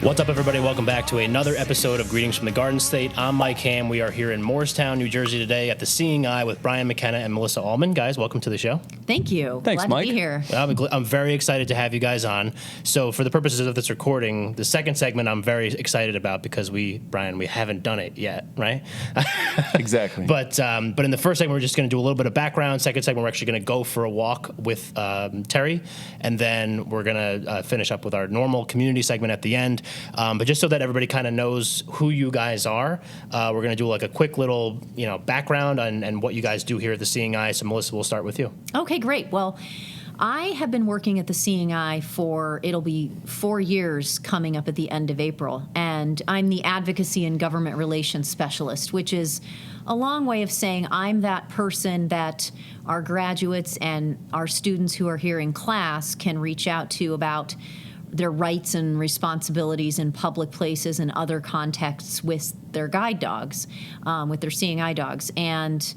What's up, everybody? Welcome back to another episode of Greetings from the Garden State. I'm Mike Ham. We are here in Morristown, New Jersey today at the Seeing Eye with Brian McKenna and Melissa Allman. Guys, welcome to the show. Thank you. Thanks, Glad Mike. to be here. I'm very excited to have you guys on. So for the purposes of this recording, the second segment I'm very excited about because we haven't done it yet, right? Exactly. But in the first segment, we're just going to do a little bit of background. Second segment, we're actually going to go for a walk with Terry. And then we're going to finish up with our normal community segment at the end. But just so that everybody kind of knows who you guys are, we're going to do like a quick little, background and what you guys do here at the Seeing Eye. So Melissa, we'll start with you. Okay, great. Well, I have been working at the Seeing Eye it'll be 4 years coming up at the end of April. And I'm the Advocacy and Government Relations Specialist, which is a long way of saying I'm that person that our graduates and our students who are here in class can reach out to about their rights and responsibilities in public places and other contexts with their guide dogs, with their Seeing Eye dogs. And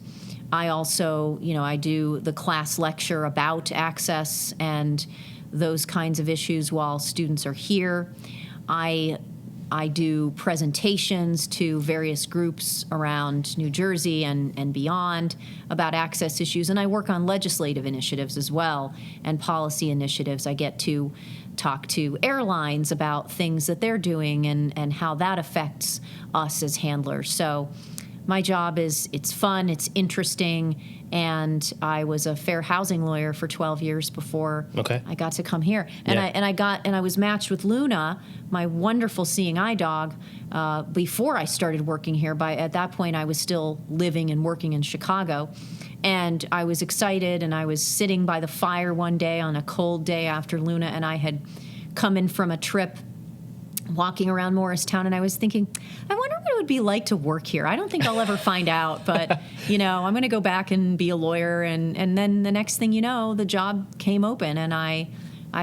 I also, I do the class lecture about access and those kinds of issues while students are here. I do presentations to various groups around New Jersey and beyond about access issues, and I work on legislative initiatives as well and policy initiatives. I get to talk to airlines about things that they're doing and how that affects us as handlers. So my job it's fun, it's interesting, and I was a fair housing lawyer for 12 years before I got to come here. And I was matched with Luna, my wonderful Seeing Eye dog, before I started working here. At that point, I was still living and working in Chicago. And I was excited, and I was sitting by the fire one day on a cold day after Luna and I had come in from a trip walking around Morristown, and I was thinking, I wonder what it would be like to work here. I don't think I'll ever find out, but, I'm going to go back and be a lawyer. And then the next thing you know, the job came open, and I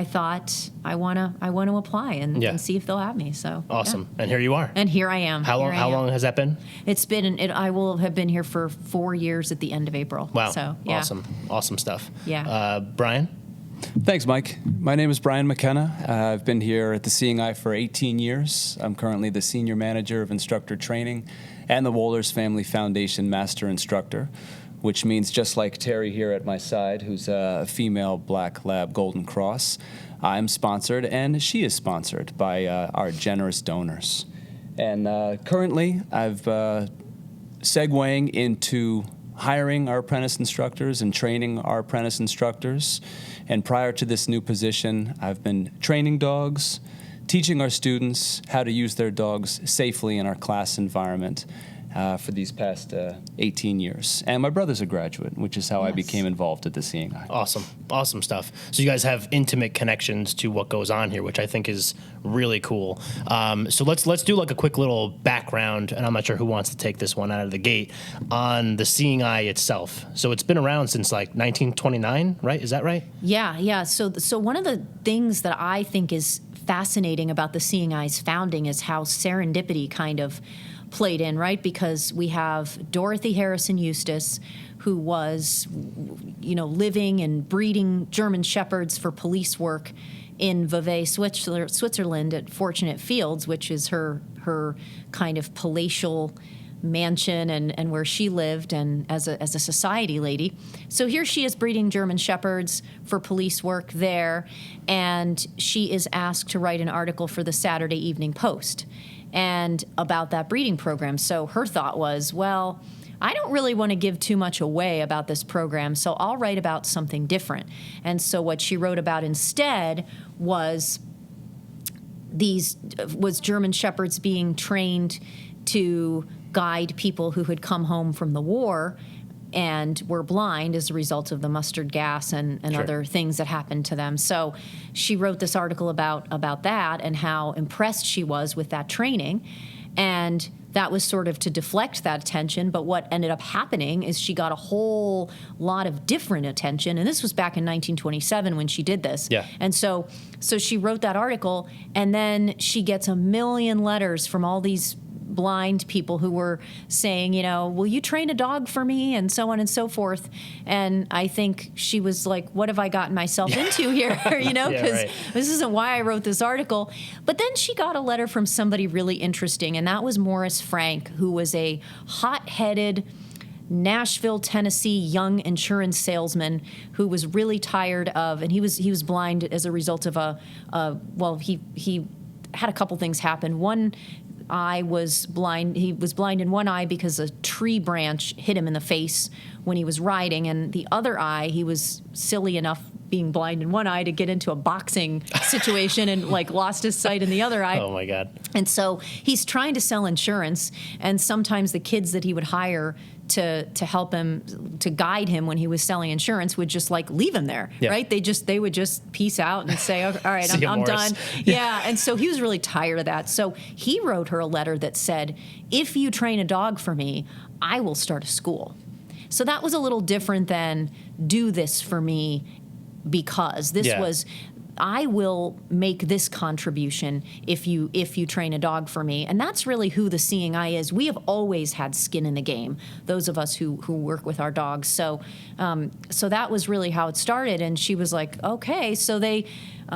thought, I want to apply and see if they'll have me. So awesome. Yeah. And here you are. And here I am. How long has that been? I will have been here for 4 years at the end of April. Wow. So, yeah. Awesome stuff. Yeah. Brian? Thanks, Mike. My name is Brian McKenna. I've been here at the Seeing Eye for 18 years. I'm currently the Senior Manager of Instructor Training and the Wohlers Family Foundation Master Instructor, which means just like Terry here at my side, who's a female Black Lab Golden Cross, I'm sponsored and she is sponsored by our generous donors. And currently, I've segueing into hiring our apprentice instructors and training our apprentice instructors. And prior to this new position, I've been training dogs, teaching our students how to use their dogs safely in our class environment for these past 18 years. And my brother's a graduate, which is how I became involved at the Seeing Eye. Awesome stuff. So you guys have intimate connections to what goes on here, which I think is really cool. So let's do like a quick little background, and I'm not sure who wants to take this one out of the gate, on the Seeing Eye itself. So it's been around since like 1929, right? Is that right? Yeah. So one of the things that I think is fascinating about the Seeing Eye's founding is how serendipity kind of played in, right? Because we have Dorothy Harrison Eustace, who was, living and breeding German Shepherds for police work in Vevey, Switzerland at Fortunate Fields, which is her kind of palatial mansion and where she lived and as a society lady. So here she is breeding German Shepherds for police work there, and she is asked to write an article for the Saturday Evening Post and about that breeding program. So her thought was, well, I don't really want to give too much away about this program, so I'll write about something different. And so what she wrote about instead was German Shepherds being trained to guide people who had come home from the war and were blind as a result of the mustard gas and other things that happened to them. So she wrote this article about that and how impressed she was with that training. And that was sort of to deflect that attention. But what ended up happening is she got a whole lot of different attention. And this was back in 1927 when she did this. Yeah. And so she wrote that article, and then she gets a million letters from all these blind people who were saying, will you train a dog for me, and so on and so forth. And I think she was like, what have I gotten myself into here? Because this isn't why I wrote this article. But then she got a letter from somebody really interesting, and that was Morris Frank, who was a hot-headed Nashville, Tennessee young insurance salesman who was really tired of, and he was blind as a result of he had a couple things happen. One eye was blind. He was blind in one eye because a tree branch hit him in the face when he was riding, and the other eye, he was silly enough, being blind in one eye, to get into a boxing situation and lost his sight in the other eye. Oh my God. And so he's trying to sell insurance, and sometimes the kids that he would hire to help him, to guide him when he was selling insurance, would just leave him there, right? They would just peace out and say, all right, I'm done. Yeah. And so he was really tired of that. So he wrote her a letter that said, if you train a dog for me, I will start a school. So that was a little different than do this for me, because this was, I will make this contribution if you train a dog for me. And that's really who the Seeing Eye is. We have always had skin in the game, those of us who work with our dogs. So so that was really how it started. And she was like, okay. So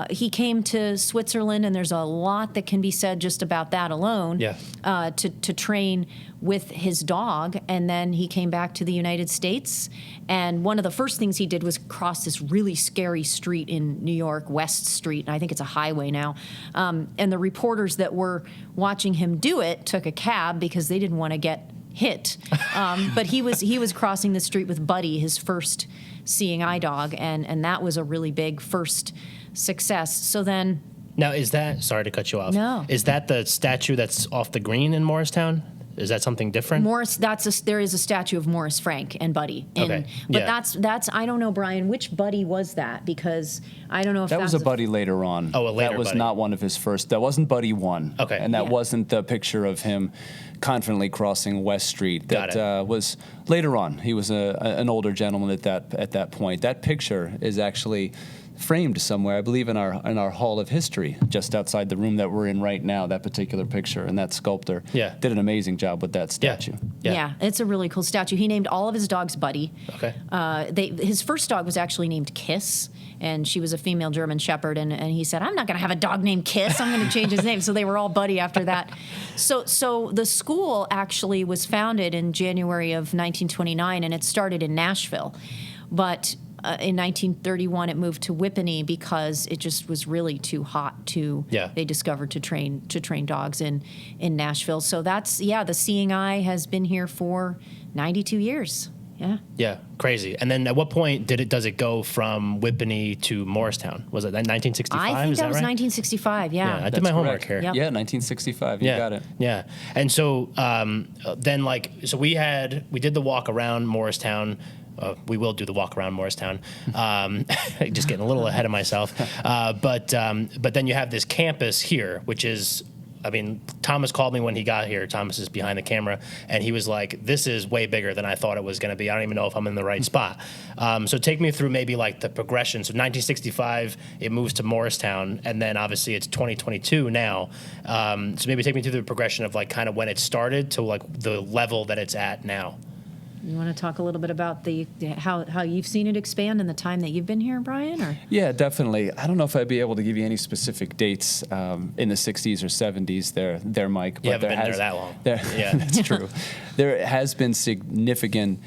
he came to Switzerland, and there's a lot that can be said just about that alone, to train with his dog. And then he came back to the United States, and one of the first things he did was cross this really scary street in New York, West Street, and I think it's a highway now. And the reporters that were watching him do it took a cab because they didn't want to get hit. But he was crossing the street with Buddy, his first Seeing Eye dog, and that was a really big first success. So then... Now, is that... Sorry to cut you off. No. Is that the statue that's off the green in Morristown? Is that something different? There is a statue of Morris Frank and Buddy. Okay. But that's I don't know, Brian, which Buddy was that? Because I don't know if that was a Buddy later on. Oh, a later That was Buddy. Not one of his first. That wasn't Buddy 1. Okay. And that wasn't the picture of him confidently crossing West Street. That was later on. He was an older gentleman at that point. That picture is actually framed somewhere, I believe, in our Hall of History, just outside the room that we're in right now. That particular picture, and that sculptor did an amazing job with that statue. Yeah, it's a really cool statue. He named all of his dogs Buddy. Okay. His first dog was actually named Kiss, and she was a female German Shepherd. And he said, "I'm not going to have a dog named Kiss. I'm going to change his name." So they were all Buddy after that. So the school actually was founded in January of 1929, and it started in Nashville, but in 1931, it moved to Whippany because it just was really too hot they discovered to train dogs in Nashville. So that's, the Seeing Eye has been here for 92 years. Yeah. Yeah, crazy. And then at what point does it go from Whippany to Morristown? Was it 1965? I think Is that was right? 1965, yeah. I did my homework here. Yep. Yeah, 1965. You got it. Yeah. And so then we did the walk around Morristown. We will do the walk around Morristown. Just getting a little ahead of myself. But then you have this campus here, which is, Thomas called me when he got here. Thomas is behind the camera, and he was like, "This is way bigger than I thought it was going to be. I don't even know if I'm in the right spot." So take me through maybe the progression. So 1965, it moves to Morristown, and then obviously it's 2022 now. So maybe take me through the progression of kind of when it started to the level that it's at now. You want to talk a little bit about how you've seen it expand in the time that you've been here, Brian? Or? Yeah, definitely. I don't know if I'd be able to give you any specific dates in the 60s or 70s there, Mike. But you haven't been there that long. Yeah, that's true. There has been significant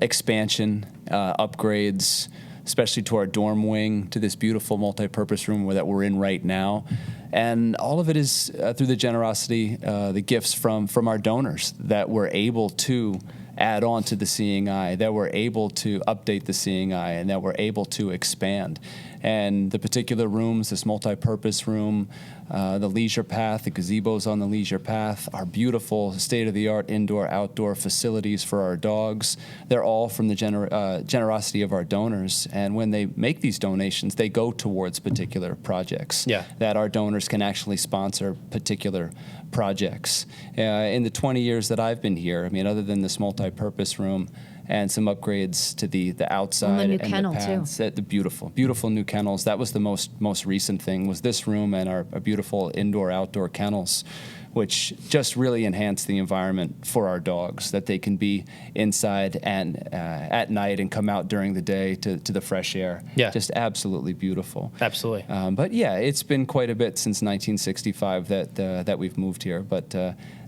expansion, upgrades, especially to our dorm wing, to this beautiful multi-purpose room that we're in right now. And all of it is through the generosity, the gifts from our donors that we're able to add on to the Seeing Eye, that we're able to update the Seeing Eye, and that we're able to expand. And the particular rooms, this multi-purpose room, the leisure path, the gazebos on the leisure path, our beautiful state-of-the-art indoor-outdoor facilities for our dogs, they're all from the generosity of our donors. And when they make these donations, they go towards particular projects that our donors can actually sponsor particular projects. In the 20 years that I've been here, other than this multi-purpose room and some upgrades to the outside and the new and kennel the paths, the beautiful new kennels. That was the most recent thing, was this room and our beautiful indoor-outdoor kennels. which just really enhance the environment for our dogs, that they can be inside and at night and come out during the day to the fresh air. Yeah. Just absolutely beautiful. Absolutely. But yeah, it's been quite a bit since 1965 that we've moved here. But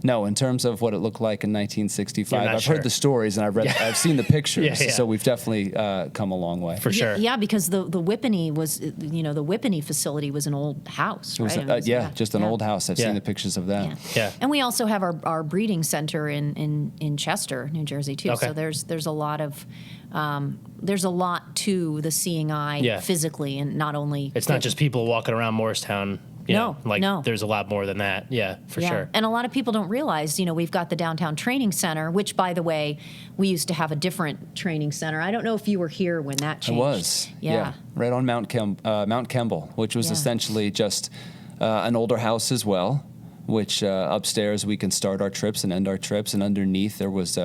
no, in terms of what it looked like in 1965, I've heard the stories and I've seen the pictures. So we've definitely come a long way. For sure. Yeah, because the Whippany was, the Whippany facility was an old house, It was, right? just an old house. I've seen the pictures of that. Yeah. And we also have our breeding center in Chester, New Jersey, too. Okay. So there's a lot of there's a lot to the seeing eye physically, and not only It's not just people walking around Morristown. No. There's a lot more than that. Yeah, for sure. And a lot of people don't realize, we've got the downtown training center, which, by the way, we used to have a different training center. I don't know if you were here when that changed. It was. Yeah. Right on Mount Kemble, which was essentially just an older house as well, which upstairs we can start our trips and end our trips, and underneath there was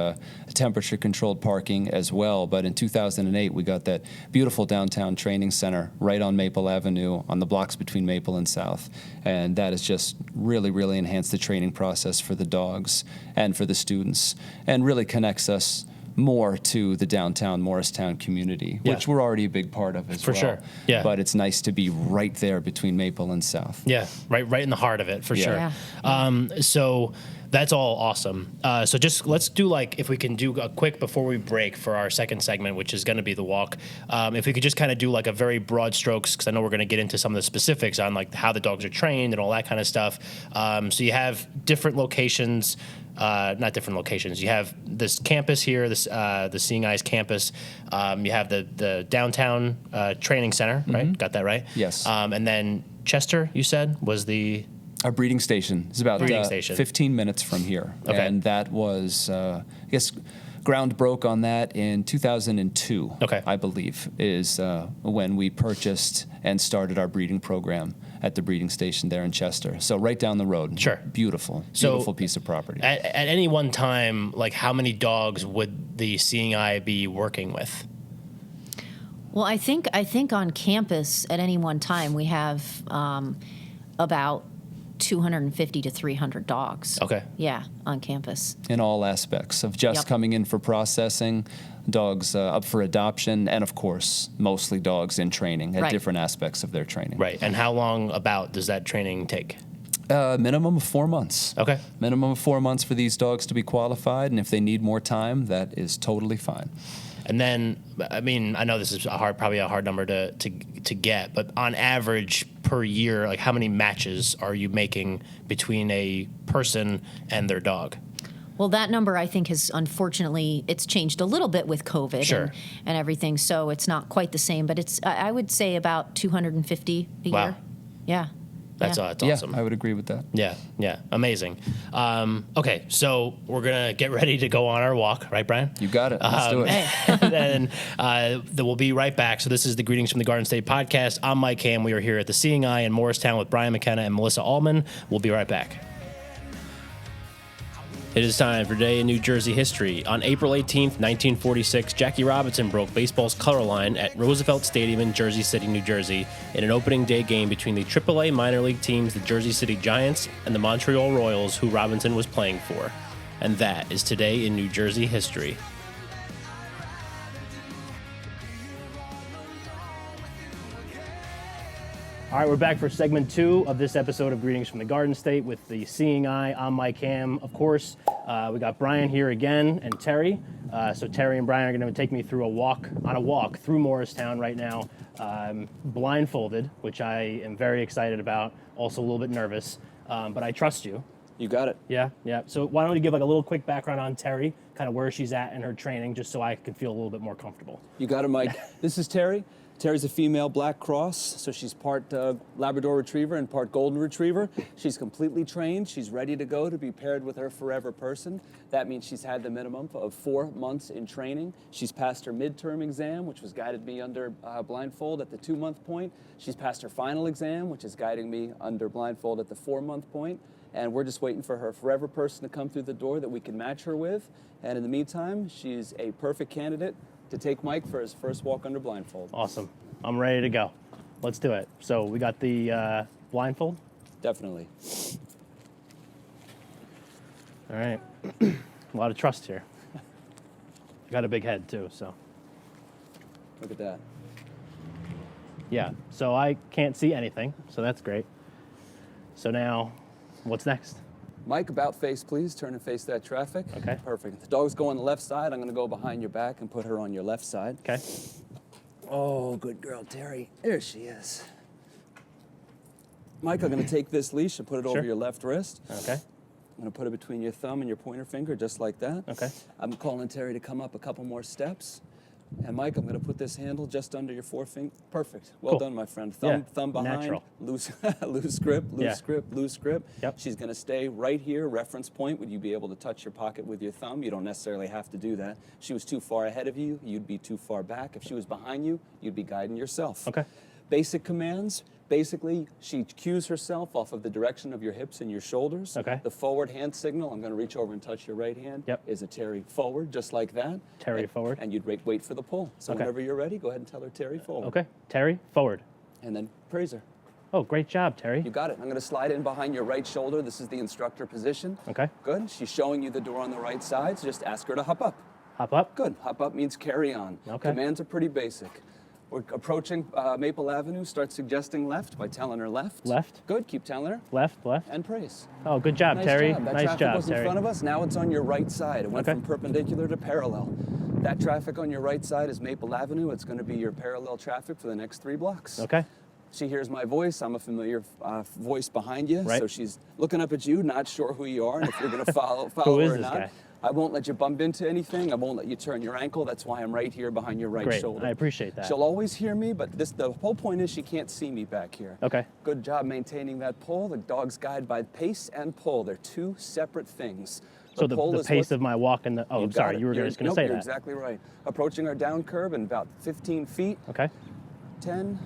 temperature-controlled parking as well. But in 2008, we got that beautiful downtown training center right on Maple Avenue, on the blocks between Maple and South, and that has just really, really enhanced the training process for the dogs and for the students, and really connects us more to the downtown Morristown community, which we're already a big part of as well. For sure, yeah. But it's nice to be right there between Maple and South. Yeah, right in the heart of it, for sure. Yeah. So that's all awesome. So just let's do if we can do a quick before we break for our second segment, which is going to be the walk. If we could just kind of do a very broad strokes, because I know we're going to get into some of the specifics on how the dogs are trained and all that kind of stuff. So you have different locations. Not different locations. You have this campus here, the Seeing Eyes campus. You have the downtown training center, right? Got that right? Yes. And then Chester, you said, was our breeding station is about 15 minutes from here. Okay. And that was, ground broke on that in 2002, I believe, is when we purchased and started our breeding program at the breeding station there in Chester. So right down the road. Sure. Beautiful piece of property. At any one time, how many dogs would the Seeing Eye be working with? Well, I think on campus at any one time we have about 250 to 300 dogs. Okay. Yeah, on campus. In all aspects of just coming in for processing, dogs up for adoption, and of course, mostly dogs in training at different aspects of their training. Right. And how long about does that training take? Minimum of 4 months. Okay. Minimum of 4 months for these dogs to be qualified, and if they need more time, that is totally fine. And then, I know this is probably a hard number to get, but on average per year, how many matches are you making between a person and their dog? Well, that number I think has, unfortunately, it's changed a little bit with COVID and everything, so it's not quite the same, but it's, I would say about 250 a year. Yeah. That's awesome. Yeah, I would agree with that. Yeah, amazing. Okay, so we're gonna get ready to go on our walk, right, Brian? You got it. Let's do it. And then we'll be right back. So this is the Greetings from the Garden State podcast. I'm Mike Ham. We are here at the Seeing Eye in Morristown with Brian McKenna and Melissa Allman. We'll be right back. It is time for Today in New Jersey History. On April 18th, 1946, Jackie Robinson broke baseball's color line at Roosevelt Stadium in Jersey City, New Jersey, in an opening day game between the AAA minor league teams, the Jersey City Giants, and the Montreal Royals, who Robinson was playing for. And that is Today in New Jersey History. All right, we're back for segment 2 of this episode of Greetings from the Garden State with the Seeing Eye. I'm Mike Ham. Of course, we got Brian here again and Terry. So Terry and Brian are going to take me through a walk through Morristown right now, blindfolded, which I am very excited about, also a little bit nervous, but I trust you. You got it. Yeah. So why don't we give a little quick background on Terry, kind of where she's at in her training, just so I can feel a little bit more comfortable. You got it, Mike. This is Terry. Terry's a female black cross, so she's part Labrador Retriever and part Golden Retriever. She's completely trained. She's ready to go to be paired with her forever person. That means she's had the minimum of 4 months in training. She's passed her midterm exam, which was guided me under blindfold at the 2-month point. She's passed her final exam, which is guiding me under blindfold at the 4-month point. And we're just waiting for her forever person to come through the door that we can match her with. And in the meantime, she's a perfect candidate to take Mike for his first walk under blindfold. Awesome. I'm ready to go. Let's do it. So we got the blindfold? Definitely. All right. A lot of trust here. You got a big head too, so. Look at that. Yeah, so I can't see anything, so that's great. So now, what's next? Mike, about face, please. Turn and face that traffic. Okay. Perfect. The dog's going on the left side. I'm going to go behind your back and put her on your left side. Okay. Oh, good girl, Terry. There she is. Mike, I'm going to take this leash and put it over your left wrist. Okay. I'm going to put it between your thumb and your pointer finger, just like that. Okay. I'm calling Terry to come up a couple more steps. And Mike, I'm going to put this handle just under your forefinger. Perfect. Well Cool. done, my friend. Yeah, Thumb behind. natural. Loose, loose grip, loose grip, loose grip. Yep. She's going to stay right here, reference point. Would you be able to touch your pocket with your thumb? You don't necessarily have to do that. If she was too far ahead of you, you'd be too far back. If she was behind you, you'd be guiding yourself. Okay. Basic commands. Basically, she cues herself off of the direction of your hips and your shoulders. Okay. The forward hand signal, I'm going to reach over and touch your right hand, Yep. is a Terry forward, just like that. Terry forward. And you'd wait for the pull. So Okay. whenever you're ready, go ahead and tell her Terry forward. Okay. Terry, forward. And then praise her. Oh, great job, Terry. You got it. I'm going to slide in behind your right shoulder. This is the instructor position. Okay. Good. She's showing you the door on the right side, so just ask her to hop up. Hop up. Good. Hop up means carry on. Okay. Commands are pretty basic. We're approaching Maple Avenue. Start suggesting left by telling her left. Left. Good. Keep telling her. Left, left. And praise. Oh, good job, Nice Terry. job. That Nice traffic job, was in Terry. front of us. Now it's on your right side. It went Okay. from perpendicular to parallel. That traffic on your right side is Maple Avenue. It's going to be your parallel traffic for the next 3 blocks. Okay. She hears my voice. I'm a familiar voice behind you. Right. So she's looking up at you, not sure who you are and if you're going to follow Who is her or this not. guy? I won't let you bump into anything. I won't let you turn your ankle. That's why I'm right here behind your right Great. shoulder. I appreciate that. She'll always hear me, but the whole point is she can't see me back here. Okay. Good job maintaining that pull. The dog's guided by pace and pull. They're 2 separate things. So the pull is pace what- of my walk and the. Oh, You got sorry. it. You were You're- just going to nope, say you're that. exactly right. Approaching our down curve in about 15 feet. Okay. 10,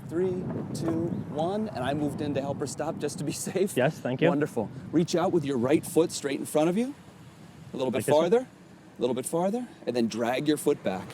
3, 2, 1, and I moved in to help her stop just to be safe. Yes, thank you. Wonderful. Reach out with your right foot straight in front of you. A little bit Like this one? farther, a little bit farther, and then drag your foot back.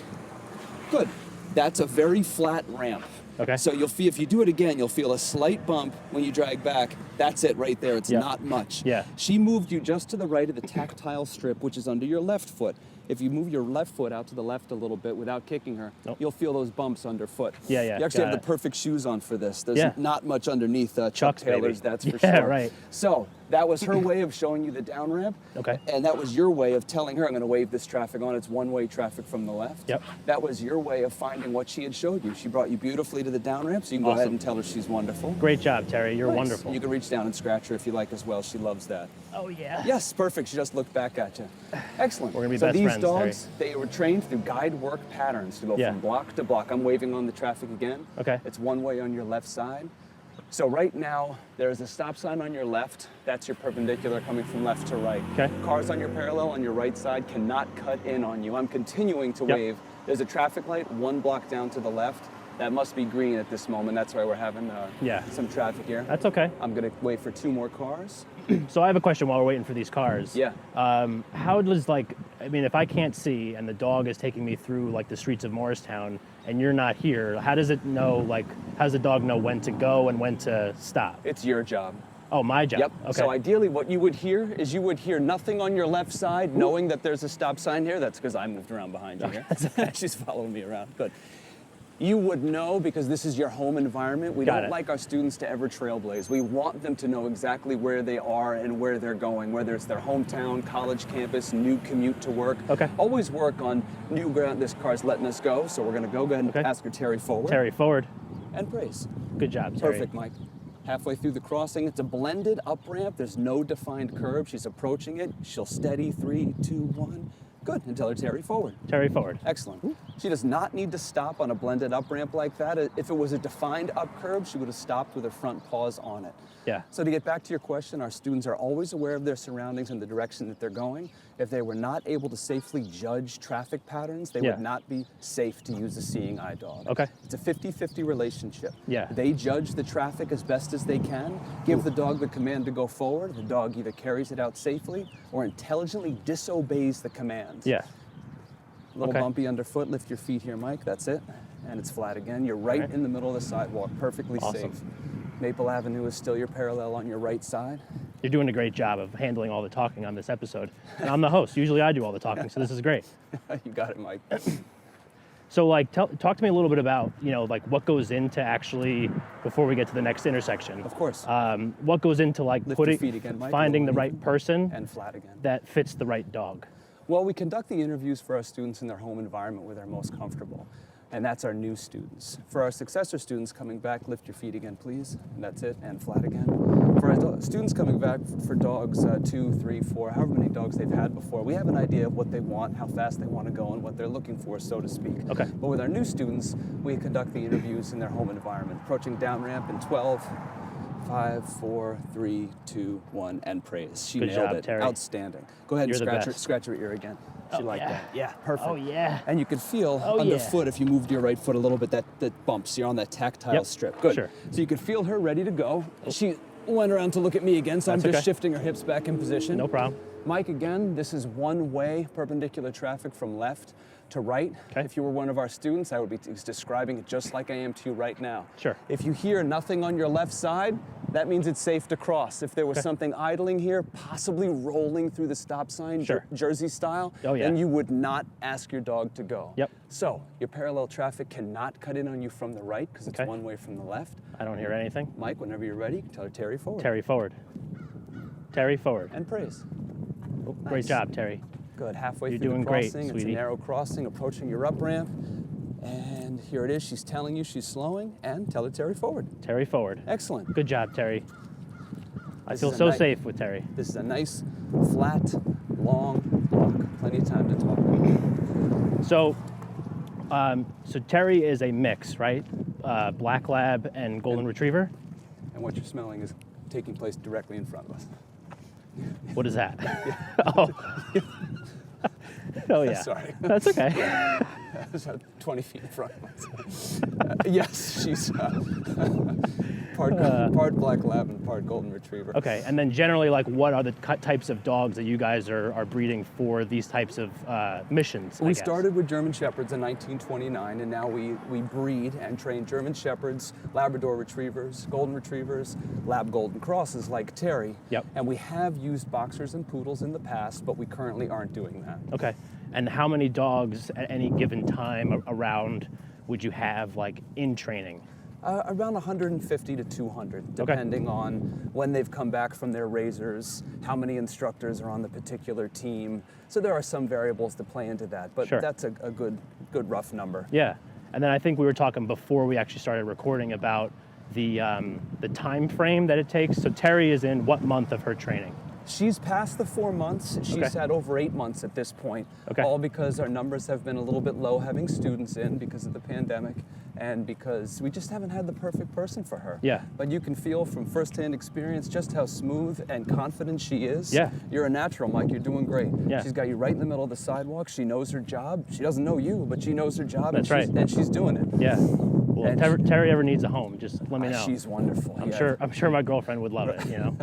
Good. That's a very flat ramp. Okay. So you'll feel, if you do it again, you'll feel a slight bump when you drag back. That's it right there. It's Yep. not much. Yeah. She moved you just to the right of the tactile strip, which is under your left foot. If you move your left foot out to the left a little bit without kicking her, Nope. you'll feel those bumps underfoot. Yeah, yeah, You actually got have it. the perfect shoes on for this. There's Yeah. not much underneath Chuck Chucks, baby. Taylor's, that's for Yeah, sure. right. So that was her way of showing you the down ramp. Okay. And that was your way of telling her, I'm going to wave this traffic on. It's one-way traffic from the left. Yep. That was your way of finding what she had showed you. She brought you beautifully to the down ramp, so you can go ahead Awesome. and tell her she's wonderful. Great job, Terry. You're Nice. wonderful. You can reach down and scratch her if you like as well. She loves that. Oh, yeah. Yes, perfect. She just looked back at you. Excellent. We're gonna be so best these friends, dogs, they were trained through guide work patterns to go Yeah. from block to block. I'm waving on the traffic again. Okay. It's one way on your left side. So right now, there's a stop sign on your left. That's your perpendicular coming from left to right. Okay. Cars on your parallel on your right side cannot cut in on you. I'm continuing to Yep. wave. There's a traffic light 1 block down to the left. That must be green at this moment. That's why we're having Yeah. some traffic here. That's okay. I'm gonna wait for 2 more cars. So I have a question while we're waiting for these cars. Yeah. How does if I can't see and the dog is taking me through like the streets of Morristown and you're not here, how does it know, how does the dog know when to go and when to stop? It's your job. Oh, my job. Yep. Okay. So ideally what you would hear is you would hear nothing on your left side, knowing that there's a stop sign here. That's because I moved around behind you here. She's following me around. Good. You would know because this is your home environment. We Got don't it. like our students to ever trailblaze. We want them to know exactly where they are and where they're going, whether it's their hometown, college campus, new commute to work. Okay. Always work on new ground. This car's letting us go, so we're going to go ahead and Okay. ask her Terry forward. Terry, forward. And praise. Good job, Terry. Perfect, Mike. Halfway through the crossing, it's a blended up ramp. There's no defined curve. She's approaching it. She'll steady. 3, 2, 1. Good. And tell her Terry forward. Terry, forward. Excellent. She does not need to stop on a blended up ramp like that. If it was a defined up curve, she would have stopped with her front paws on it. Yeah. So to get back to your question, our students are always aware of their surroundings and the direction that they're going. If they were not able to safely judge traffic patterns, they Yeah. would not be safe to use a seeing eye dog. Okay. It's a 50-50 relationship. Yeah. They judge the traffic as best as they can, give the dog the command to go forward. The dog either carries it out safely or intelligently disobeys the command. Yeah. A little Okay. bumpy underfoot. Lift your feet here, Mike. That's it. And it's flat again. You're right All right. in the middle of the sidewalk. Perfectly Awesome. safe. Maple Avenue is still your parallel on your right side. You're doing a great job of handling all the talking on this episode. And I'm the host. Usually I do all the talking, so this is great. You got it, Mike. So like, talk to me a little bit about, like what goes into actually, before we get to the next intersection. Of course. What goes into like Lift your feet again, Mike, finding the and right person and flat again. that fits the right dog? Well, we conduct the interviews for our students in their home environment where they're most comfortable. And that's our new students. For our successor students coming back, lift your feet again, please. And that's it, and flat again. For our students coming back for dogs, 2, 3, 4, however many dogs they've had before, we have an idea of what they want, how fast they want to go, and what they're looking for, so to speak. Okay. But with our new students, we conduct the interviews in their home environment. Approaching down ramp in 12, 5, 4, 3, 2, 1, and praise. She Good nailed job, it. Terry. Outstanding. Go ahead You're and the best. scratch her ear again. She liked yeah. that. Yeah, perfect. Oh, yeah. And you can feel Oh, yeah. underfoot, if you moved your right foot a little bit, that bumps. You're on that tactile Yep. strip. Good. Sure. So you could feel her ready to go. She went around to look at me again, so That's I'm just okay. shifting her hips back in position. No problem. Mike, again, this is one-way perpendicular traffic from left to right. Okay. If you were one of our students, I would be describing it just like I am to you right now. Sure. If you hear nothing on your left side, that means it's safe to cross. If there was Okay. something idling here, possibly rolling through the stop sign, Sure. Jersey style, Oh, yeah. then you would not ask your dog to go. Yep. So your parallel traffic cannot cut in on you from the right because it's Okay. one way from the left. I don't hear anything. Mike, whenever you're ready, tell her Terry forward. Terry forward. Terry forward. And praise. Oh, nice. Great job, Terry. Good. Halfway You're through doing the great, crossing, it's a sweetie. narrow crossing, approaching your up ramp. And here it is. She's telling you she's slowing. And tell her Terry forward. Terry forward. Excellent. Good job, Terry. I This feel is a so nice- safe with Terry. This is a nice, flat, long walk. Plenty of time to talk. So Terry is a mix, right? Black Lab and Golden Retriever. And what you're smelling is taking place directly in front of us. What is that? Oh. Oh yeah. Sorry. That's okay. It's 20 feet in front of us. Yes, she's part Black Lab and part Golden Retriever. Okay, and then generally, like, what are the types of dogs that you guys are breeding for these types of missions? I We guess? started with German Shepherds in 1929, and now we breed and train German Shepherds, Labrador Retrievers, Golden Retrievers, Lab Golden Crosses like Terry. Yep. And we have used Boxers and Poodles in the past, but we currently aren't doing that. Okay, and how many dogs at any given time around would you have, like, in training? Around 150 to 200, depending on when they've come back from their raisers, how many instructors are on the particular team. So there are some variables that play into that, but Sure. that's a good rough number. Yeah, and then I think we were talking before we actually started recording about the time frame that it takes. So Terry is in what month of her training? She's past the 4 months. She's Okay. had over 8 months at this point. Okay. All because our numbers have been a little bit low having students in because of the pandemic and because we just haven't had the perfect person for her. Yeah. But you can feel from firsthand experience just how smooth and confident she is. Yeah. You're a natural, Mike. You're doing great. Yeah. She's got you right in the middle of the sidewalk. She knows her job. She doesn't know you, but she knows her job. That's and right. she's doing it. Yeah. Well, if And Terry ever needs a home, just let me know. She's wonderful. I'm yeah. sure my girlfriend would love it. You know.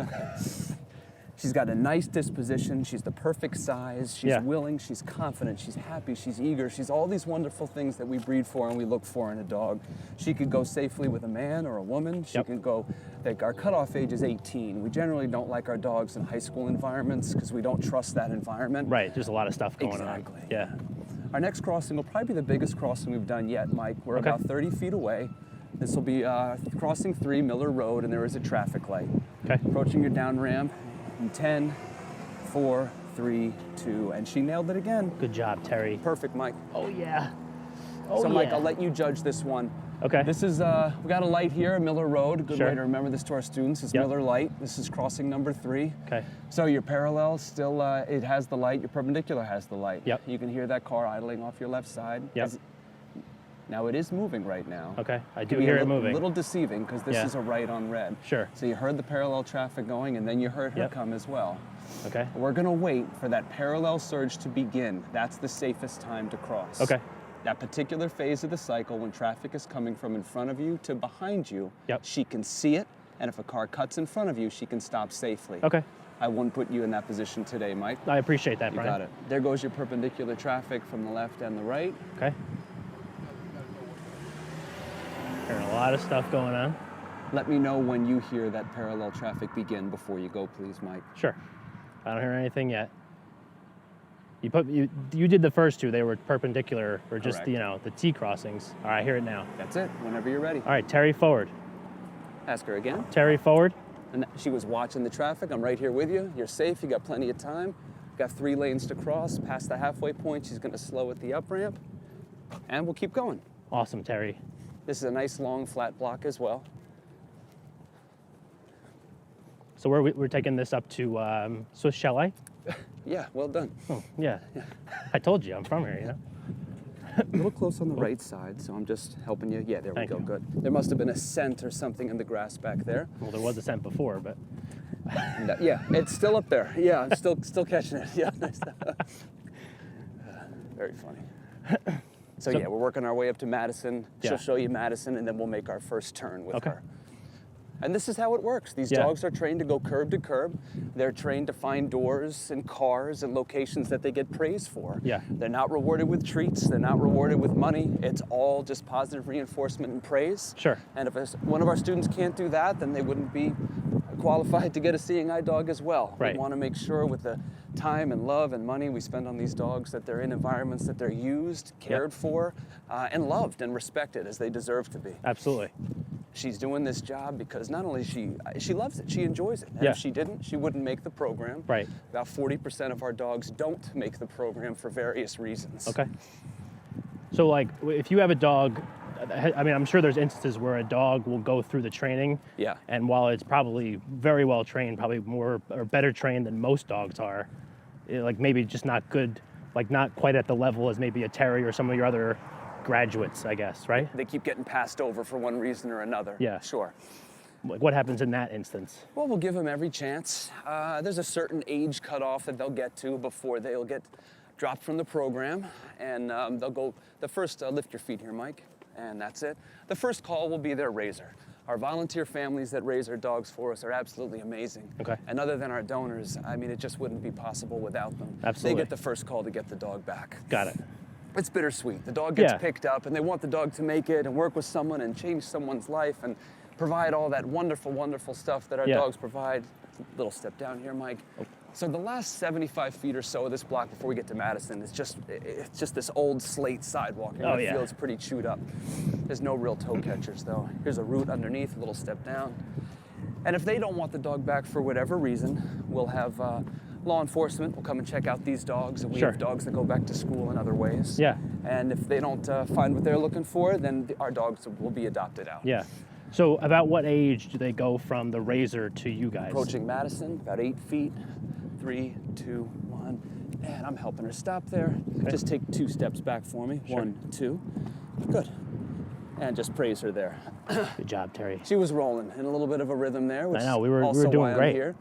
She's got a nice disposition. She's the perfect size. She's Yeah. willing. She's confident. She's happy. She's eager. She's all these wonderful things that we breed for and we look for in a dog. She could go safely with a man or a woman. She Yep. can go, like our cutoff age is 18. We generally don't like our dogs in high school environments because we don't trust that environment. Right. There's a lot of stuff going Exactly. on. Yeah. Our next crossing will probably be the biggest crossing we've done yet, Mike. We're Okay. about 30 feet away. This will be crossing 3 Miller Road, and there is a traffic light. Okay. Approaching your down ramp in 10, 4, 3, 2, and she nailed it again. Good job, Terry. Perfect, Mike. Oh yeah. Oh So, Mike, yeah. I'll let you judge this one. Okay. This is, we got a light here, Miller Road. A good Sure. way to remember this to our students is Yep. Miller Light. This is crossing number 3. Okay. So your parallel still, it has the light. Your perpendicular has the light. Yep. You can hear that car idling off your left side. Yep. Now it is moving right now. Okay. I do Could be hear a it moving. little deceiving because this Yeah. is a right on red. Sure. So you heard the parallel traffic going and then you heard her Yep. come as well. Okay. We're gonna wait for that parallel surge to begin. That's the safest time to cross. Okay. That particular phase of the cycle when traffic is coming from in front of you to behind you, Yep. she can see it, and if a car cuts in front of you, she can stop safely. Okay. I wouldn't put you in that position today, Mike. I appreciate that, You Brian. got it. There goes your perpendicular traffic from the left and the right. Okay. Hearing a lot of stuff going on. let me know when you hear that parallel traffic begin before you go, please, Mike. Sure. I don't hear anything yet. You did the first two. They were perpendicular, or just Correct. the T crossings. All right, I hear it now. That's it. Whenever you're ready. All right, Terry, forward. Ask her again. Terry, forward. And she was watching the traffic. I'm right here with you. You're safe. You got plenty of time. Got 3 lanes to cross. Past the halfway point, she's going to slow at the up ramp, and we'll keep going. Awesome, Terry. This is a nice long flat block as well. So we're taking this up to Swiss Chalet. Yeah, well done. Oh, yeah. I told you I'm from here. You know. A little close on the right side, so I'm just helping you. Yeah, there we go. Good. There must have been a scent or something in the grass back there. Well, there was a scent before, but. Yeah, it's still up there. Yeah, I'm still catching it. Yeah, nice. Very funny. So yeah, we're working our way up to Madison. She'll show you Madison, and then we'll make our first turn with her. And this is how it works. These dogs are trained to go curb to curb. They're trained to find doors and cars and locations that they get praised for. Yeah. They're not rewarded with treats. They're not rewarded with money. It's all just positive reinforcement and praise. Sure. And if one of our students can't do that, then they wouldn't be qualified to get a seeing eye dog as well. Right. We want to make sure with the time and love and money we spend on these dogs that they're in environments that they're used, cared for, and loved and respected as they deserve to be. Absolutely. She's doing this job because not only she loves it, she enjoys it. And if she didn't, she wouldn't make the program. Right. About 40% of our dogs don't make the program for various reasons. Okay. So like, if you have a dog, I mean, I'm sure there's instances where a dog will go through the training. Yeah. And while it's probably very well trained, probably more or better trained than most dogs are, like maybe just not good, like not quite at the level as maybe a Terry or some of your other graduates, I guess, right? They keep getting passed over for one reason or another. Yeah. Sure. Like what happens in that instance? Well, we'll give them every chance. There's a certain age cutoff that they'll get to before they'll get dropped from the program. And they'll go, the first, lift your feet here, Mike, and that's it. The first call will be their raiser. Our volunteer families that raise our dogs for us are absolutely amazing. Okay. And other than our donors, I mean, it just wouldn't be possible without them. Absolutely. They get the first call to get the dog back. Got it. It's bittersweet. The dog gets picked up and they want the dog to make it and work with someone and change someone's life and provide all that wonderful, wonderful stuff that our dogs provide. Little step down here, Mike. So the last 75 feet or so of this block before we get to Madison is it's just this old slate sidewalk. And the field's pretty chewed up. There's no real toe catchers though. Here's a root underneath, a little step down. And if they don't want the dog back for whatever reason, we'll have law enforcement will come and check out these dogs, and we have dogs that go back to school in other ways. Yeah. And if they don't find what they're looking for, then our dogs will be adopted out. Yeah. So about what age do they go from the raiser to you guys? Approaching Madison, about 8 feet. 3, 2, 1. And I'm helping her stop there. Okay. Just take 2 steps back for me. Sure. 1, 2. Good. And just praise her there. Good job, Terry. She was rolling in a little bit of a rhythm there, which I know, we were also doing why great. I'm here.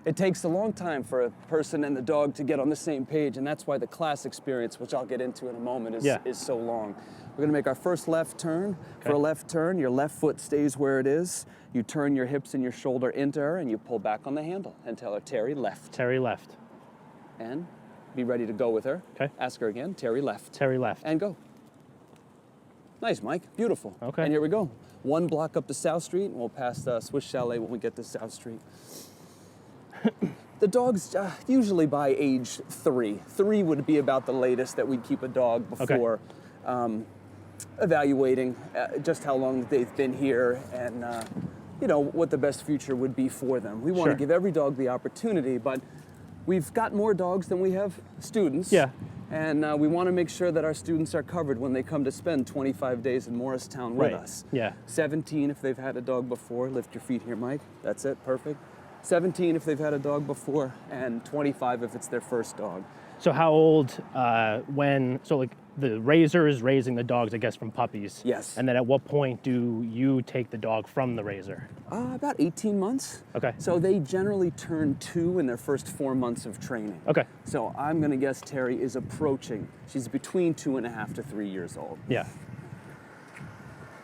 It takes a long time for a person and the dog to get on the same page, and that's why the class experience, which I'll get into in a moment, is so long. We're gonna make our first left turn. For a left turn, your left foot stays where it is. You turn your hips and your shoulder into her, and you pull back on the handle and tell her, Terry, left. Terry, left. And be ready to go with her. Okay. Ask her again, Terry, left. Terry, left. And go. Nice, Mike. Beautiful. Okay. And here we go. 1 block up to South Street, and we'll pass Swiss Chalet when we get to South Street. The dogs usually by age 3. 3 would be about the latest that we'd keep a dog before evaluating just how long they've been here and you know what the best future would be for them. We want to give every dog the opportunity, but we've got more dogs than we have students. Yeah. And we want to make sure that our students are covered when they come to spend 25 days in Morristown with us. Yeah. 17 if they've had a dog before. Lift your feet here, Mike. That's it. Perfect. 17 if they've had a dog before, and 25 if it's their first dog. So how old so like the raiser is raising the dogs, I guess, from puppies. Yes. And then at what point do you take the dog from the raiser? About 18 months. Okay. So they generally turn 2 in their first 4 months of training. Okay. So I'm going to guess Terry is approaching. She's between 2.5 to 3 years old. Yeah.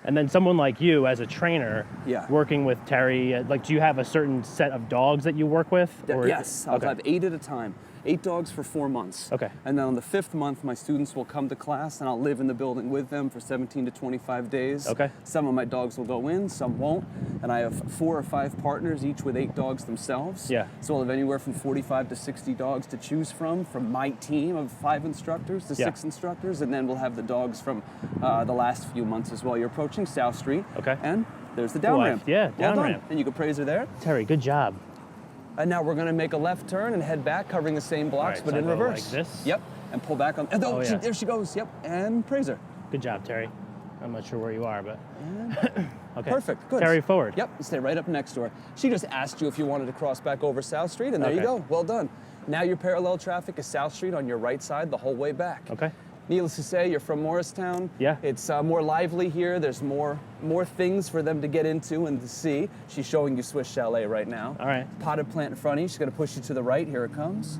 And then someone like you as a trainer, working with Terry, like do you have a certain set of dogs that you work with? Or? Yes, I'll have 8 at a time. 8 dogs for 4 months. Okay. And then on the 5th month, my students will come to class and I'll live in the building with them for 17 to 25 days. Okay. Some of my dogs will go in, some won't. And I have 4 or 5 partners, each with 8 dogs themselves. Yeah. So I'll have anywhere from 45 to 60 dogs to choose from my team of 5 instructors to 6 instructors. And then we'll have the dogs from the last few months as well. You're approaching South Street. Okay. And there's the down ramp. Yeah, down done. ramp. And you can praise her there. Terry, good job. And now we're going to make a left turn and head back, covering the same blocks, All right, but so in I go reverse. like this? Yep. And pull back on. Oh, yeah. there she goes. Yep. And praise her. Good job, Terry. I'm not sure where you are, but okay. Perfect. Good. Terry, forward. Yep. Stay right up next to her. She just asked you if you wanted to cross back over South Street, and there you go. Well done. Now your parallel traffic is South Street on your right side the whole way back. Okay. Needless to say, you're from Morristown. Yeah. It's more lively here. There's more things for them to get into and to see. She's showing you Swiss Chalet right now. All right. Potted plant in front of you. She's going to push you to the right. Here it comes.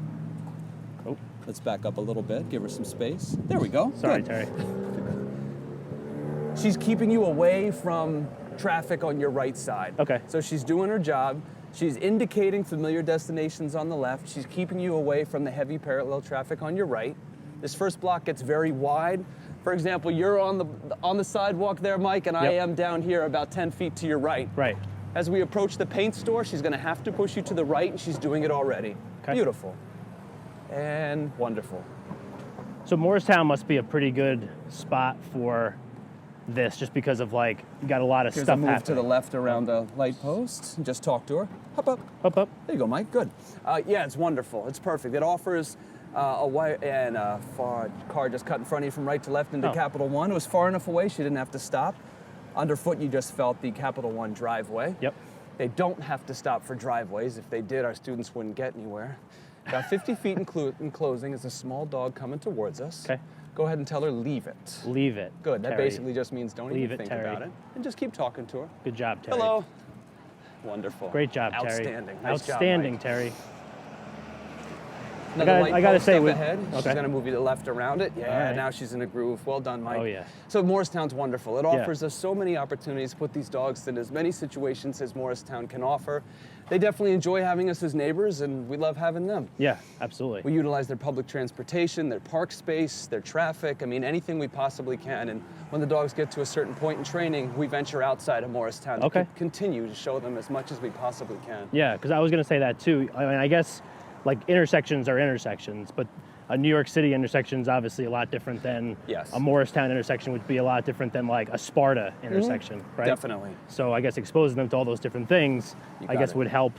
Oh, Let's back up a little bit. Give her some space. There we go. sorry, Good. Terry. She's keeping you away from traffic on your right side. Okay. So she's doing her job. She's indicating familiar destinations on the left. She's keeping you away from the heavy parallel traffic on your right. This first block gets very wide. For example, you're on the sidewalk there, Mike, and I am down here about 10 feet to your right. Right. As we approach the paint store, she's going to have to push you to the right, and she's doing it already. Okay. Beautiful. And wonderful. So Morristown must be a pretty good spot for this, just because of like you got a lot of Here's stuff a move happening. to the left around the light post. Just talk to her. Hop up. Up, up. There you go, Mike. Good. Yeah, it's wonderful. It's perfect. It offers a wide and a car just cut in front of you from right to left into Capital One. It was far enough away she didn't have to stop. Underfoot, you just felt the Capital One driveway. Yep. They don't have to stop for driveways. If they did, our students wouldn't get anywhere. About 50 feet in closing is a small dog coming towards us. Okay. Go ahead and tell her, leave it. Leave it. Good. That Terry. basically just means don't Leave even it, think Terry. about it. And just keep talking to her. Good job, Terry. Hello. Wonderful. Great job, Terry. Outstanding. Nice Outstanding, job, Mike. Terry. Another light I gotta post say, up with- ahead. She's okay. going to move you to the left around it. Yeah, All right. now she's in a groove. Well done, Mike. Oh, yeah. So Morristown's wonderful. It offers us so many opportunities to put these dogs in as many situations as Morristown can offer. They definitely enjoy having us as neighbors, and we love having them. Yeah, absolutely. We utilize their public transportation, their park space, their traffic. I mean, anything we possibly can. And when the dogs get to a certain point in training, we venture outside of Morristown to continue to show them as much as we possibly can. Yeah, because I was going to say that too. I mean, I guess like intersections are intersections, but a New York City intersection is obviously a lot different than a Morristown intersection would be a lot different than like a Sparta intersection, right? Definitely. So I guess exposing them to all those different things, I guess would help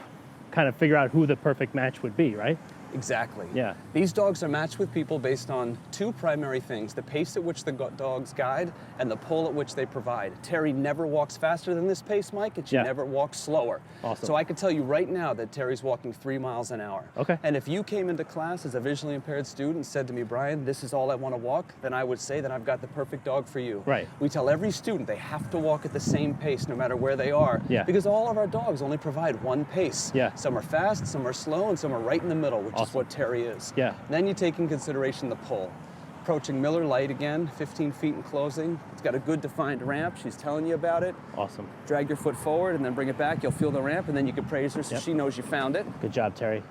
kind of figure out who the perfect match would be, right? Exactly. Yeah. These dogs are matched with people based on 2 primary things: the pace at which the dogs guide and the pull at which they provide. Terry never walks faster than this pace, Mike, and she never walks slower. Awesome. So I can tell you right now that Terry's walking 3 miles an hour. Okay. And if you came into class as a visually impaired student and said to me, Brian, this is all I want to walk, then I would say that I've got the perfect dog for you. Right. We tell every student they have to walk at the same pace no matter where they are. Yeah. Because all of our dogs only provide one pace. Yeah. Some are fast, some are slow, and some are right in the middle, which is what Terry is. Yeah. Then you take in consideration the pull. Approaching Miller Light again, 15 feet in closing. It's got a good defined ramp. She's telling you about it. Awesome. Drag your foot forward and then bring it back. You'll feel the ramp, and then you can praise her so she knows you found it. Good job, Terry.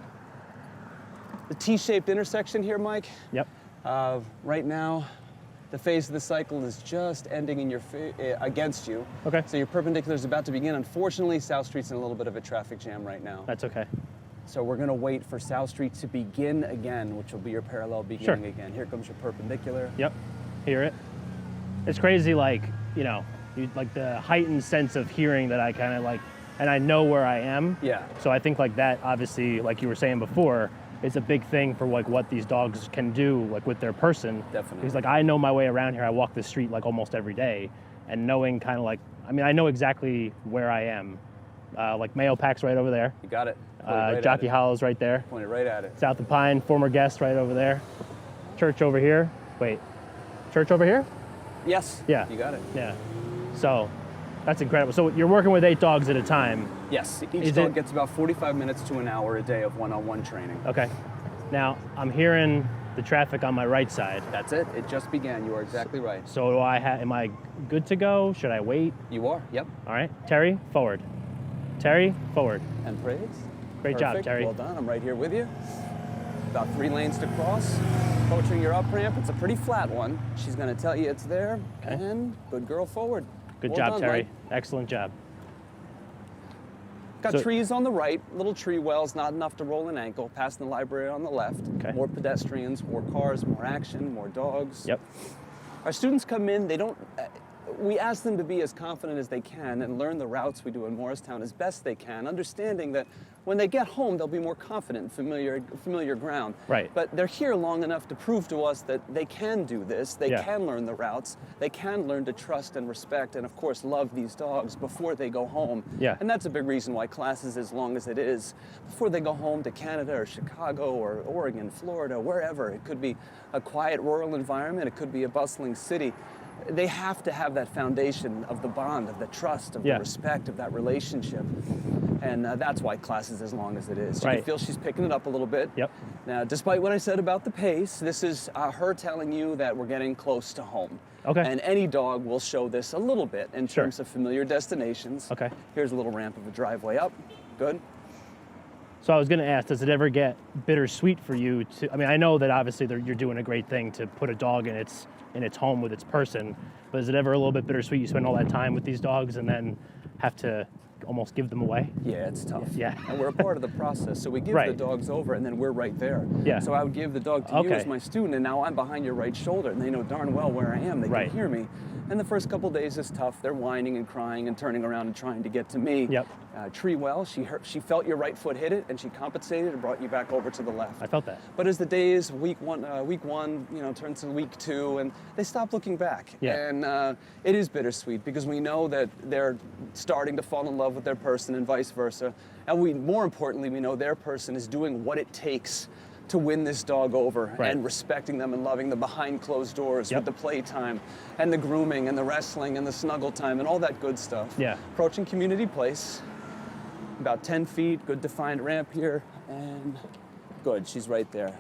The T-shaped intersection here, Mike. Yep. Right now, the phase of the cycle is just ending in your against you. Okay. So your perpendicular is about to begin. Unfortunately, South Street's in a little bit of a traffic jam right now. That's okay. So we're going to wait for South Street to begin again, which will be your parallel beginning again. Here comes your perpendicular. Yep. Hear it. It's crazy, like, you know, like the heightened sense of hearing that I kind of like, and I know where I am. Yeah. So I think like that, obviously, like you were saying before, is a big thing for like what these dogs can do, like with their person. Definitely. Because like I know my way around here. I walk the street like almost every day, and knowing kind of like, I mean, I know exactly where I am. Like Mayo Pack's right over there. You got it. Jockey Hollow's right there. Pointed right at it. South of Pine, former guest right over there. Church over here. Wait, church over here? Yes. Yeah. You got it. Yeah. So that's incredible. So you're working with 8 dogs at a time. Yes. Each dog gets about 45 minutes to an hour a day of one-on-one training. Okay. Now I'm hearing the traffic on my right side. That's it. It just began. You are exactly right. So do am I good to go? Should I wait? You are. Yep. All right. Terry, forward. Terry, forward. And praise. Great job, Perfect. Terry. Well done. I'm right here with you. about 3 lanes to cross. Approaching your up ramp, it's a pretty flat one. She's going to tell you it's there, and good girl forward. Good Well job, done, Terry. Mike. Excellent job. Got So- trees on the right, little tree wells, not enough to roll an ankle. Passing the library on the left. Okay. More pedestrians, more cars, more action, more dogs. Yep. Our students come in, they don't, we ask them to be as confident as they can and learn the routes we do in Morristown as best they can, understanding that when they get home, they'll be more confident in familiar ground. Right. But they're here long enough to prove to us that they can do this, they Yeah. can learn the routes, they can learn to trust and respect and, of course, love these dogs before they go home. Yeah. And that's a big reason why class is as long as it is. Before they go home to Canada or Chicago or Oregon, Florida, wherever. It could be a quiet rural environment, it could be a bustling city. They have to have that foundation of the bond, of the trust, of Yeah. the respect, of that relationship. And that's why class is as long as it is. You Right. can feel she's picking it up a little bit. Yep. Now, despite what I said about the pace, this is her telling you that we're getting close to home. Okay. And any dog will show this a little bit in Sure. terms of familiar destinations. Okay. Here's a little ramp of a driveway up. Good. So I was going to ask, does it ever get bittersweet for you to, I mean, I know that obviously you're doing a great thing to put a dog in its home with its person, but is it ever a little bit bittersweet? You spend all that time with these dogs and then have to almost give them away? Yeah, it's tough. Yeah. And we're a part of the process. So we give Right. the dogs over and then we're right there. Yeah. So I would give the dog to you Okay. as my student, and now I'm behind your right shoulder and they know darn well where I am. They Right. can hear me. And the first couple days is tough. They're whining and crying and turning around and trying to get to me. Yep. Tree well, she felt your right foot hit it and she compensated and brought you back over to the left. I felt that. But as the days, week one, turns to week 2, and they stop looking back. Yeah. And it is bittersweet because we know that they're starting to fall in love with their person and vice versa. And more importantly, we know their person is doing what it takes to win this dog over, Right. and respecting them and loving them behind closed doors Yep. with the playtime and the grooming and the wrestling and the snuggle time and all that good stuff. Yeah. Approaching Community Place. About 10 feet, good defined ramp here, and good, she's right there.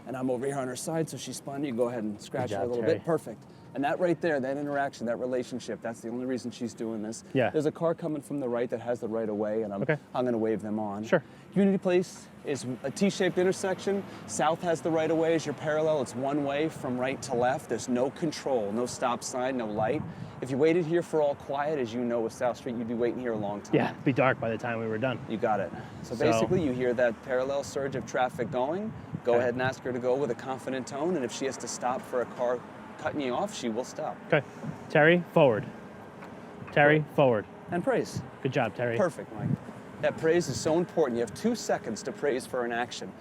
And I'm over here on her side, so she's spun. You go ahead and scratch her a job, little Terry. bit. Perfect. And that right there, that interaction, that relationship, that's the only reason she's doing this. Yeah. There's a car coming from the right that has the right of way, and I'm Okay. going to wave them on. Sure. Community Place is a T-shaped intersection. South has the right of way as your parallel. It's one way from right to left. There's no control, no stop sign, no light. If you waited here for all quiet, as you know with South Street, you'd be waiting here a long time. Yeah, it'd be dark by the time we were done. You got it. So So- basically, you hear that parallel surge of traffic going. Go Okay. ahead and ask her to go with a confident tone, and if she has to stop for a car cutting you off, she will stop. Okay. Terry, forward. Terry, forward. And praise. Good job, Terry. Perfect, Mike. That praise is so important. You have 2 seconds to praise for an action.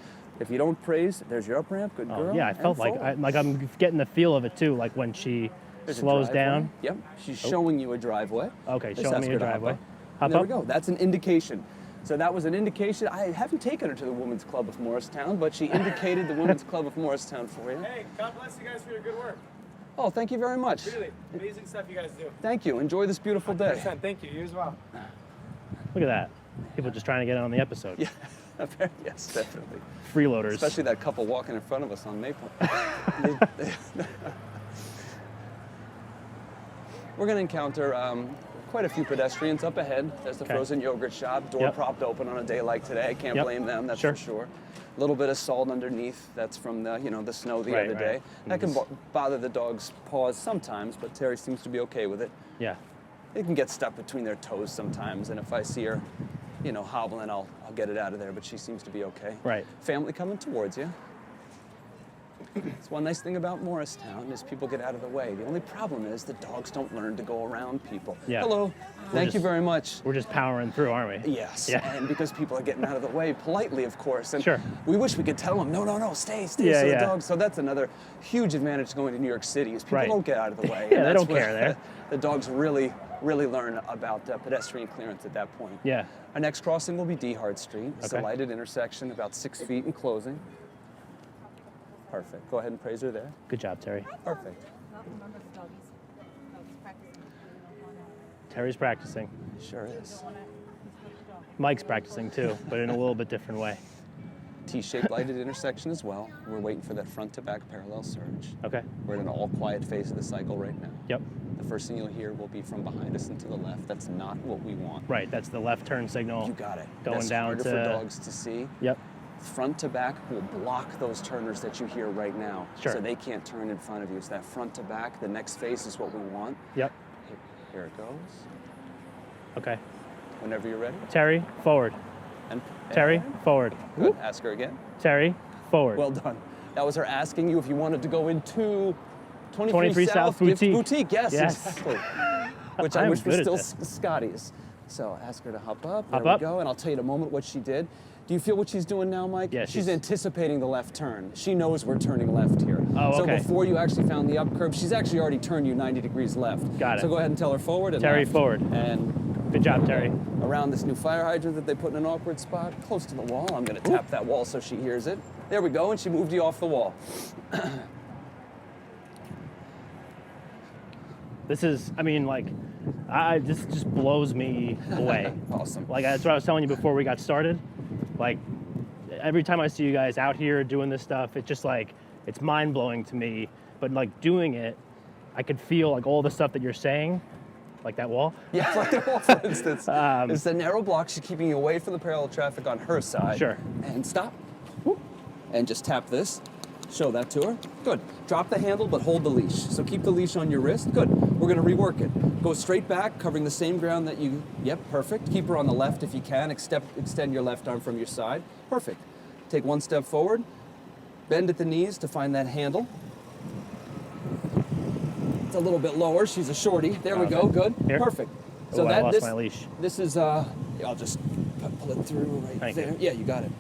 If you don't praise, there's your up ramp. Good girl. Oh, yeah, I and felt like forward. I'm getting the feel of it too, like when she There's a slows driveway. down. Yep. She's showing you a driveway. Okay, Just showing ask me a her to hop driveway. up. Hop There up. we go. That's an indication. So that was an indication. I haven't taken her to the Women's Club of Morristown, but she indicated the Women's Club of Morristown for you. Hey, God bless you guys for your good work. Oh, thank you very much. Really, amazing stuff you guys do. Thank you. Enjoy this beautiful day. 100%. Thank you. You as well. Look at that. People just trying to get on the episode. Yeah, yes, definitely. Freeloaders. Especially that couple walking in front of us on Maple. We're going to encounter quite a few pedestrians up ahead. There's the Okay. frozen yogurt shop, door Yep. propped open on a day like today. I can't Yep. blame them, that's Sure. for sure. A little bit of salt underneath. That's from the the snow the Right, other right. day. That can Mhm. bother the dog's paws sometimes, but Terry seems to be okay with it. Yeah. It can get stuck between their toes sometimes, and if I see her, hobbling, I'll get it out of there, but she seems to be okay. Right. Family coming towards you. It's one nice thing about Morristown is people get out of the way. The only problem is the dogs don't learn to go around people. Yeah. Hello. Thank you just- very much. We're just powering through, aren't we? Yes. Yeah. And because people are getting out of the way politely, of course. And Sure. we wish we could tell them, no, stay. Yeah, so yeah. the dogs. So that's another huge advantage to going to New York City is people Right. don't get out of the way. Yeah, And they that's don't where care there. The dogs really learn about pedestrian clearance at that point. Yeah. Our next crossing will be Dehart Street. It's a Okay. lighted intersection, about 6 feet in closing. Perfect. Go ahead and praise her there. Good job, Terry. Perfect. Terry's practicing. Sure is. Mike's practicing too, but in a little bit different way. T-shaped lighted intersection as well. We're waiting for that front to back parallel surge. Okay. We're in an all quiet phase of the cycle right now. Yep. The first thing you'll hear will be from behind us and to the left. That's not what we want. Right. That's the left turn signal. You got it. Going That's down harder to- for dogs to see. Yep. front to back will block those turners that you hear right now. Sure. So they can't turn in front of you. So that front to back, the next phase is what we want. Yep. Here it goes. Okay. Whenever you're ready. Terry, forward. And Terry, forward. Good. Ask her again. Terry, forward. Well done. That was her asking you if you wanted to go into 23 South Gift Boutique. Boutique. Yes, Yes. exactly. Which I I'm wish was good still at this. Scotty's. So ask her to hop up. There Hop we up. go. And I'll tell you in a moment what she did. Do you feel what she's doing now, Mike? Yeah, she's she's- anticipating the left turn. She knows we're turning left here. Oh, okay. So before you actually found the up curve, she's actually already turned you 90 degrees left. Got it. So go ahead and tell her forward and Terry, left. forward. And Good job, Terry. around this new fire hydrant that they put in an awkward spot, close to the wall. I'm going to tap that wall so she hears it. There we go, and she moved you off the wall. This is, I mean, like, this just blows me away. Awesome. Like, that's what I was telling you before we got started. Like, every time I see you guys out here doing this stuff, it's just like, it's mind-blowing to me. But, like, doing it, I could feel, like, all the stuff that you're saying, like that wall. Yeah, like the wall, for instance. It's the narrow block. She's keeping you away from the parallel traffic on her side. Sure. And stop. Whoop. And just tap this. Show that to her. Good. Drop the handle, but hold the leash. So keep the leash on your wrist. Good. We're going to rework it. Go straight back, covering the same ground that you... Yep, perfect. Keep her on the left if you can. Extend your left arm from your side. Perfect. Take one step forward. Bend at the knees to find that handle. It's a little bit lower. She's a shorty. There we go. Good. Here. Perfect. Oh, I lost my leash. This is, I'll just pull it through right Thank there. you. Yeah, you got it.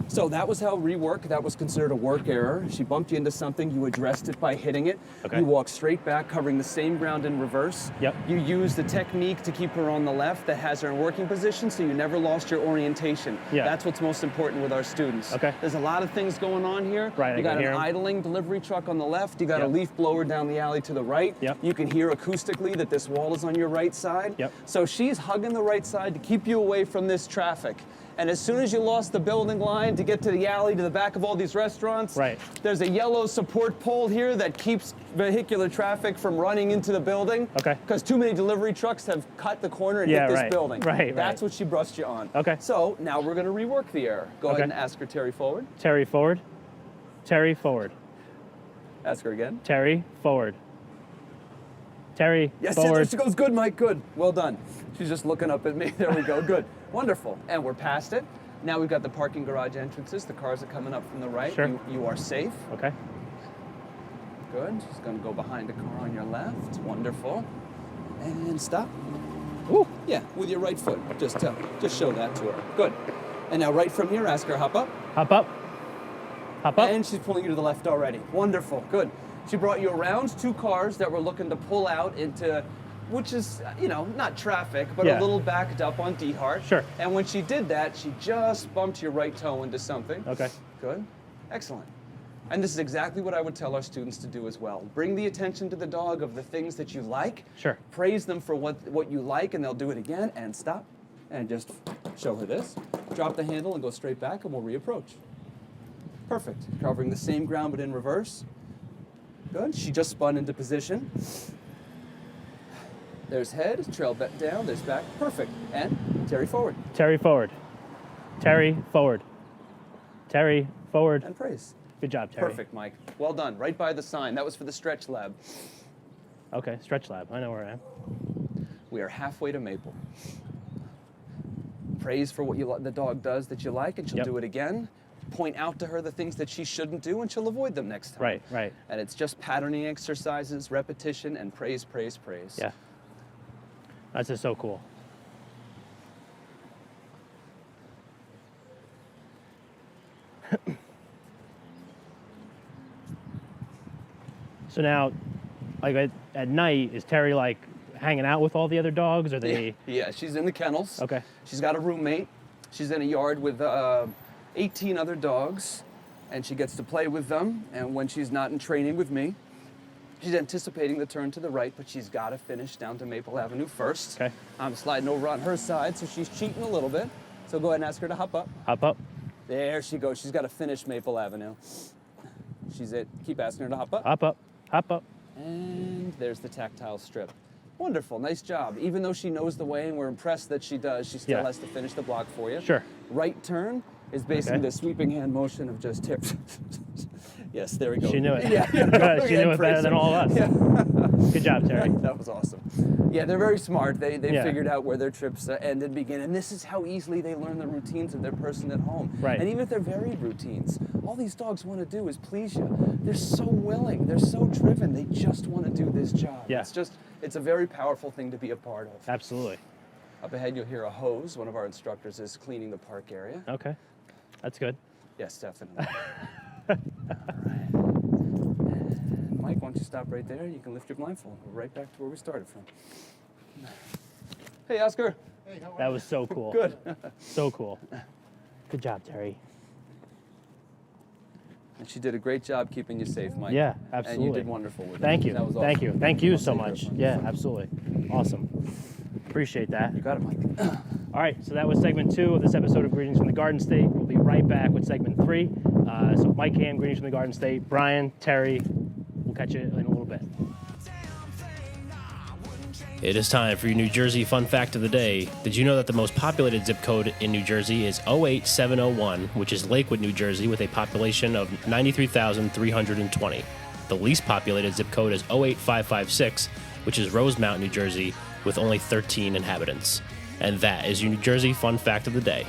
So that was how rework, that was considered a work error. She bumped you into something, you addressed it by hitting it. Okay. You walk straight back, covering the same ground in reverse. Yep. You use the technique to keep her on the left that has her in working position, so you never lost your orientation. Yeah. That's what's most important with our students. Okay. There's a lot of things going on here. Right, I You can got an hear 'em. idling delivery truck on the left, you got a Yep. leaf blower down the alley to the right. Yep. You can hear acoustically that this wall is on your right side. Yep. So she's hugging the right side to keep you away from this traffic. And as soon as you lost the building line to get to the alley to the back of all these restaurants, Right. there's a yellow support pole here that keeps vehicular traffic from running into the building. Okay. Because too many delivery trucks have cut the corner and Yeah, hit this right. building. Right, That's right. what she brushed you on. Okay. So now we're going to rework the error. Go Okay. ahead and ask her, Terry, forward. Terry, forward. Terry, forward. Ask her again. Terry, forward. Terry, Yes, there forward. she goes. Good, Mike. Good. Well done. She's just looking up at me. There we go. Good. Wonderful. And we're past it. Now we've got the parking garage entrances. The cars are coming up from the right. Sure. You are safe. Okay. Good. She's going to go behind the car on your left. Wonderful. And stop. Ooh. Yeah, with your right foot. Just show that to her. Good. And now right from here, ask her hop up. Hop up. Hop up. And she's pulling you to the left already. Wonderful. Good. She brought you around two cars that were looking to pull out into, which is, not traffic, but Yeah. a little backed up on D-Hart. Sure. And when she did that, she just bumped your right toe into something. Okay. Good. Excellent. And this is exactly what I would tell our students to do as well. Bring the attention to the dog of the things that you like. Sure. Praise them for what you like, and they'll do it again. And stop. And just show her this. Drop the handle and go straight back, and we'll reapproach. Perfect. Covering the same ground, but in reverse. Good. She just spun into position. There's head, trail back down, there's back. Perfect. And Terry forward. Terry, forward. Terry, forward. Terry, forward. And praise. Good job, Terry. Perfect, Mike. Well done. Right by the sign. That was for the stretch lab. Okay, stretch lab. I know where I am. We are halfway to Maple. Praise for what the dog does that you like, and she'll Yep. do it again. Point out to her the things that she shouldn't do, and she'll avoid them next time. Right, right. And it's just patterning exercises, repetition, and praise, praise, praise. Yeah. That's just so cool. So now, like at night, is Terry like hanging out with all the other dogs? Are they? Yeah, she's in the kennels. Okay. She's got a roommate. She's in a yard with 18 other dogs, and she gets to play with them. And when she's not in training with me, she's anticipating the turn to the right, but she's got to finish down to Maple Avenue first. Okay. I'm sliding over on her side, so she's cheating a little bit. So go ahead and ask her to hop up. Hop up. There she goes. She's got to finish Maple Avenue. She's it. Keep asking her to hop up. Hop up. Hop up. And there's the tactile strip. Wonderful, nice job. Even though she knows the way and we're impressed that she does, she still Yeah. has to finish the block for you. Sure. Right turn is basically Okay. the sweeping hand motion of just tip. Yes, there we go. She knew it. Yeah, Good. She knew it better than all of us. Yeah. Good job, Terry. That was awesome. Yeah, they're very smart. They Yeah. figured out where their trips end and begin, and this is how easily they learn the routines of their person at home. Right. And even if they're varied routines, all these dogs want to do is please you. They're so willing. They're so driven. They just want to do this job. Yeah. It's a very powerful thing to be a part of. Absolutely. Up ahead, you'll hear a hose. One of our instructors is cleaning the park area. Okay. That's good. Yes, definitely. All right. And Mike, why don't you stop right there? You can lift your blindfold. We're right back to where we started from. Hey, Oscar. That was so cool. Good. So cool. Good job, Terry. And she did a great job keeping you safe, Mike. Yeah, And absolutely. you did wonderful with it. Thank you. That was Thank awesome. you. Thank you I'll so take her much. from Yeah, you. absolutely. Awesome. Appreciate that. You got it, Mike. All right, so that was segment 2 of this episode of Greetings from the Garden State. We'll be right back with segment 3. So Mike Ham, Greetings from the Garden State. Brian, Terry, we'll catch you in a little bit. It is time for your New Jersey fun fact of the day. Did you know that the most populated zip code in New Jersey is 08701, which is Lakewood, New Jersey, with a population of 93,320. The least populated zip code is 08556, which is Rosemount, New Jersey, with only 13 inhabitants. And that is your New Jersey fun fact of the day.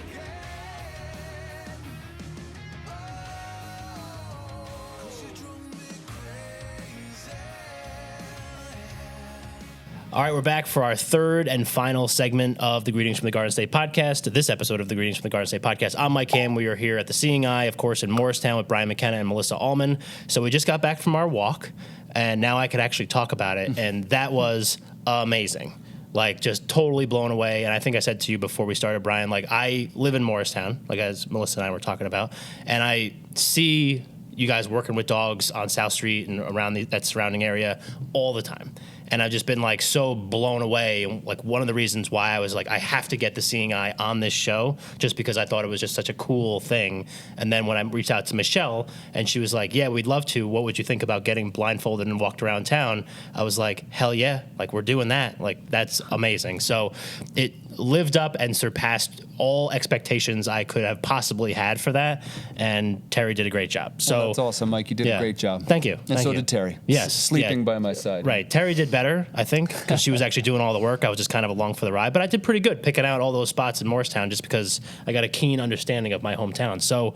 All right, we're back for our third and final segment of the Greetings from the Garden State podcast. This episode of the Greetings from the Garden State podcast. I'm Mike Ham. We are here at the Seeing Eye, of course, in Morristown with Brian McKenna and Melissa Allman. So we just got back from our walk, and now I could actually talk about it, and that was amazing. Like, just totally blown away. And I think I said to you before we started, Brian, like, I live in Morristown, like as Melissa and I were talking about, and I see you guys working with dogs on South Street and around that surrounding area all the time. And I've just been like so blown away. And like one of the reasons why I was like, I have to get the Seeing Eye on this show, just because I thought it was just such a cool thing. And then when I reached out to Michelle and she was like, yeah, we'd love to. What would you think about getting blindfolded and walked around town? I was like, hell yeah. Like, we're doing that. Like, that's amazing. So it lived up and surpassed all expectations I could have possibly had for that. And Terry did a great job. So Well, that's awesome, Mike. You did yeah. a great job. Thank you. And Thank so you. did Terry. Yes. Sleeping Yeah. by my side. Right. Terry did better, I think, because she was actually doing all the work. I was just kind of along for the ride. But I did pretty good picking out all those spots in Morristown just because I got a keen understanding of my hometown. So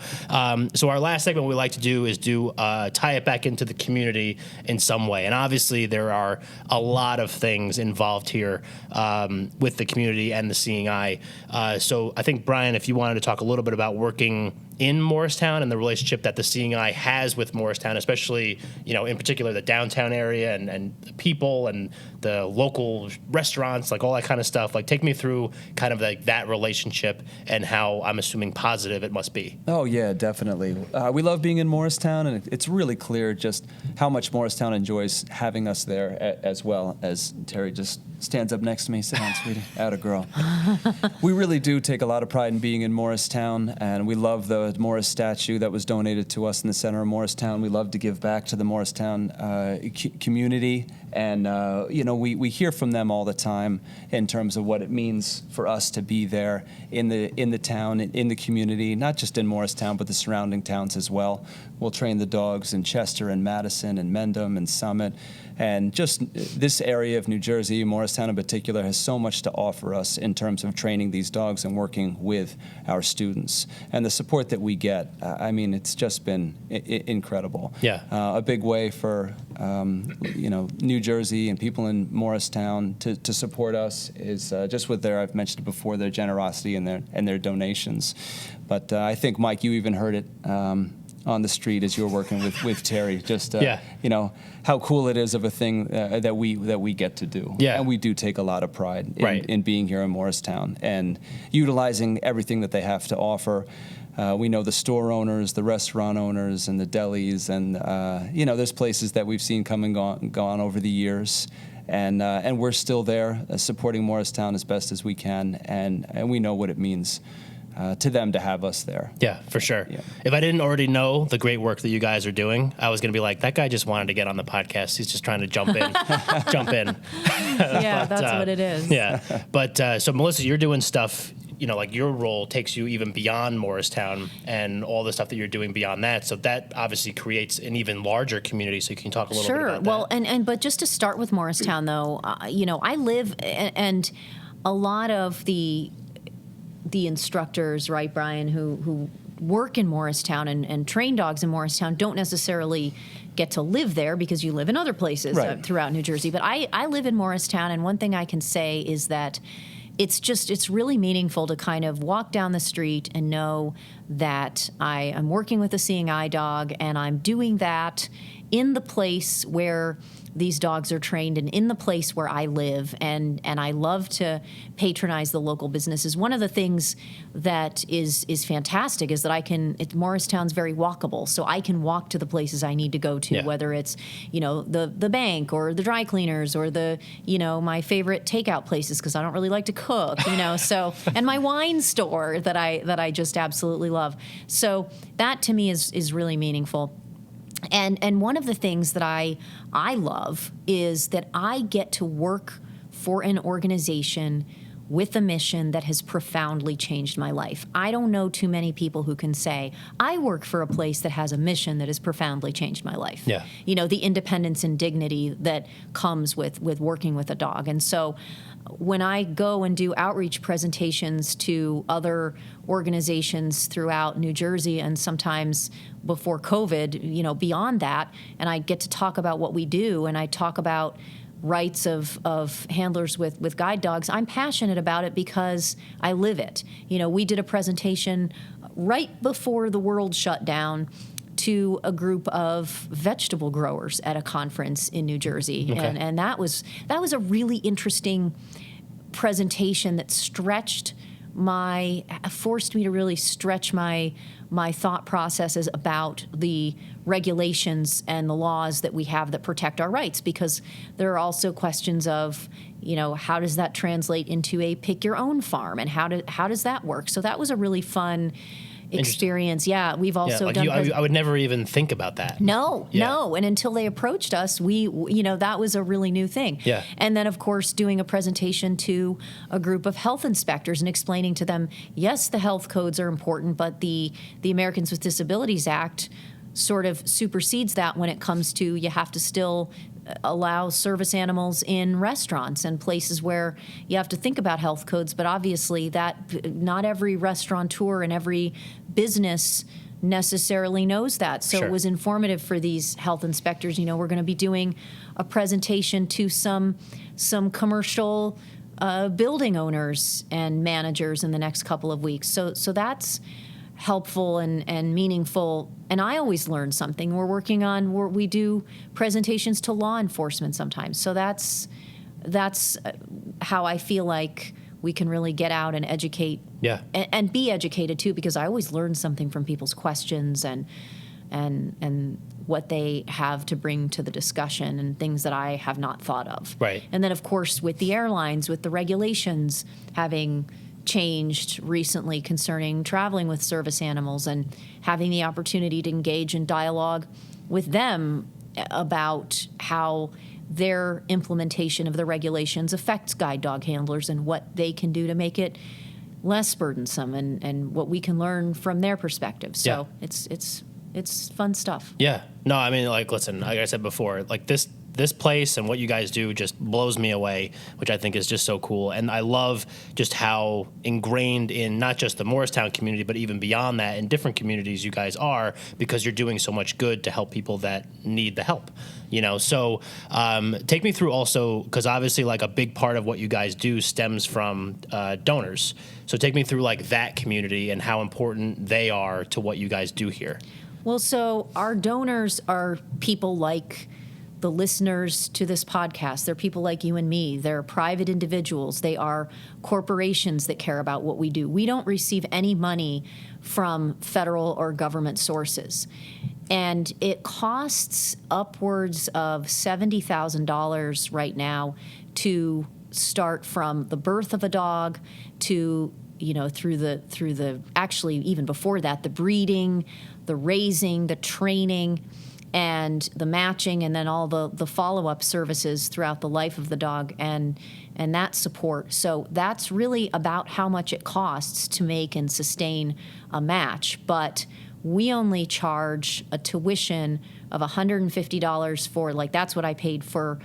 so our last segment we like to do is tie it back into the community in some way. And obviously there are a lot of things involved here with the community and the Seeing Eye. So I think, Brian, if you wanted to talk a little bit about working in Morristown and the relationship that the Seeing Eye has with Morristown, especially, you know, in particular the downtown area and the people and the local restaurants, like all that kind of stuff. Like, take me through kind of like that relationship and how I'm assuming positive it must be. Oh, yeah, definitely. We love being in Morristown, and it's really clear just how much Morristown enjoys having us there, as well as Terry just stands up next to me. Sit down, sweetie. Atta girl. We really do take a lot of pride in being in Morristown, and we love the Morris statue that was donated to us in the center of Morristown. We love to give back to the Morristown community, and you know, we hear from them all the time in terms of what it means for us to be there in the town, in the community, not just in Morristown, but the surrounding towns as well. We'll train the dogs in Chester and Madison and Mendham and Summit. And just this area of New Jersey, Morristown in particular, has so much to offer us in terms of training these dogs and working with our students. And the support that we get, I mean, it's just been incredible. Yeah. A big way for, you know, New Jersey and people in Morristown to support us is just with their, I've mentioned it before, their generosity and their donations. But I think, Mike, you even heard it on the street as you were working with Terry, just you know, how cool it is of a thing that we get to do. Yeah. And we do take a lot of pride Right. in being here in Morristown and utilizing everything that they have to offer. We know the store owners, the restaurant owners, and the delis, and you know, there's places that we've seen come and gone over the years. And we're still there supporting Morristown as best as we can, and we know what it means to them to have us there. Yeah, for sure. Yeah. If I didn't already know the great work that you guys are doing, I was going to be like, that guy just wanted to get on the podcast. He's just trying to jump in, jump in. Yeah, that's what it is. Yeah. But so Melissa, you're doing stuff, like your role takes you even beyond Morristown and all the stuff that you're doing beyond that. So that obviously creates an even larger community. So you can talk a little bit about Well, that. but just to start with Morristown, though, I live and a lot of the instructors, right, Brian, who work in Morristown and train dogs in Morristown don't necessarily get to live there because you live in other places Right. throughout New Jersey. But I live in Morristown, and one thing I can say is that it's really meaningful to kind of walk down the street and know that I am working with a seeing eye dog, and I'm doing that in the place where these dogs are trained and in the place where I live, and I love to patronize the local businesses. One of the things that is fantastic is that Morristown's very walkable, so I can walk to the places I need to go to, Yeah. whether it's, the bank or the dry cleaners or the, my favorite takeout places because I don't really like to cook, so, and my wine store that I just absolutely love. So that to me is really meaningful. And one of the things that I love is that I get to work for an organization with a mission that has profoundly changed my life. I don't know too many people who can say, I work for a place that has a mission that has profoundly changed my life. Yeah. The independence and dignity that comes with working with a dog. And so when I go and do outreach presentations to other organizations throughout New Jersey and sometimes before COVID, beyond that, and I get to talk about what we do and I talk about rights of handlers with guide dogs, I'm passionate about it because I live it. We did a presentation right before the world shut down to a group of vegetable growers at a conference in New Jersey. Okay. And that was a really interesting presentation that forced me to really stretch my thought processes about the regulations and the laws that we have that protect our rights, because there are also questions of, how does that translate into a pick your own farm, and how does that work? So that was a really fun experience. Yeah, we've also done. I would never even think about that. No. And until they approached us, that was a really new thing. Yeah. And then, of course, doing a presentation to a group of health inspectors and explaining to them, yes, the health codes are important, but the Americans with Disabilities Act sort of supersedes that when it comes to you have to still allow service animals in restaurants and places where you have to think about health codes, but obviously that not every restaurateur and every business necessarily knows that. So Sure. It was informative for these health inspectors. We're going to be doing a presentation to some commercial building owners and managers in the next couple of weeks. So that's helpful and meaningful. And I always learn something. We do presentations to law enforcement sometimes. So that's how I feel like we can really get out and educate. Yeah. And be educated too, because I always learn something from people's questions and what they have to bring to the discussion and things that I have not thought of. Right. And then, of course, with the airlines, with the regulations having changed recently concerning traveling with service animals, and having the opportunity to engage in dialogue with them about how their implementation of the regulations affects guide dog handlers and what they can do to make it less burdensome, and what we can learn from their perspective. So Yeah. it's fun stuff. Yeah. No, I mean, listen, like I said before, this place and what you guys do just blows me away, which I think is just so cool. And I love just how ingrained in not just the Morristown community, but even beyond that, in different communities you guys are, because you're doing so much good to help people that need the help. So take me through also, because obviously a big part of what you guys do stems from donors. So take me through that community and how important they are to what you guys do here. Well, so our donors are people like the listeners to this podcast. They're people like you and me. They're private individuals. They are corporations that care about what we do. We don't receive any money from federal or government sources. And it costs upwards of $70,000 right now to start from the birth of a dog to through the actually even before that, the breeding, the raising, the training, and the matching, and then all the follow-up services throughout the life of the dog and that support. So that's really about how much it costs to make and sustain a match. But we only charge a tuition of $150 for, like, that's what I paid for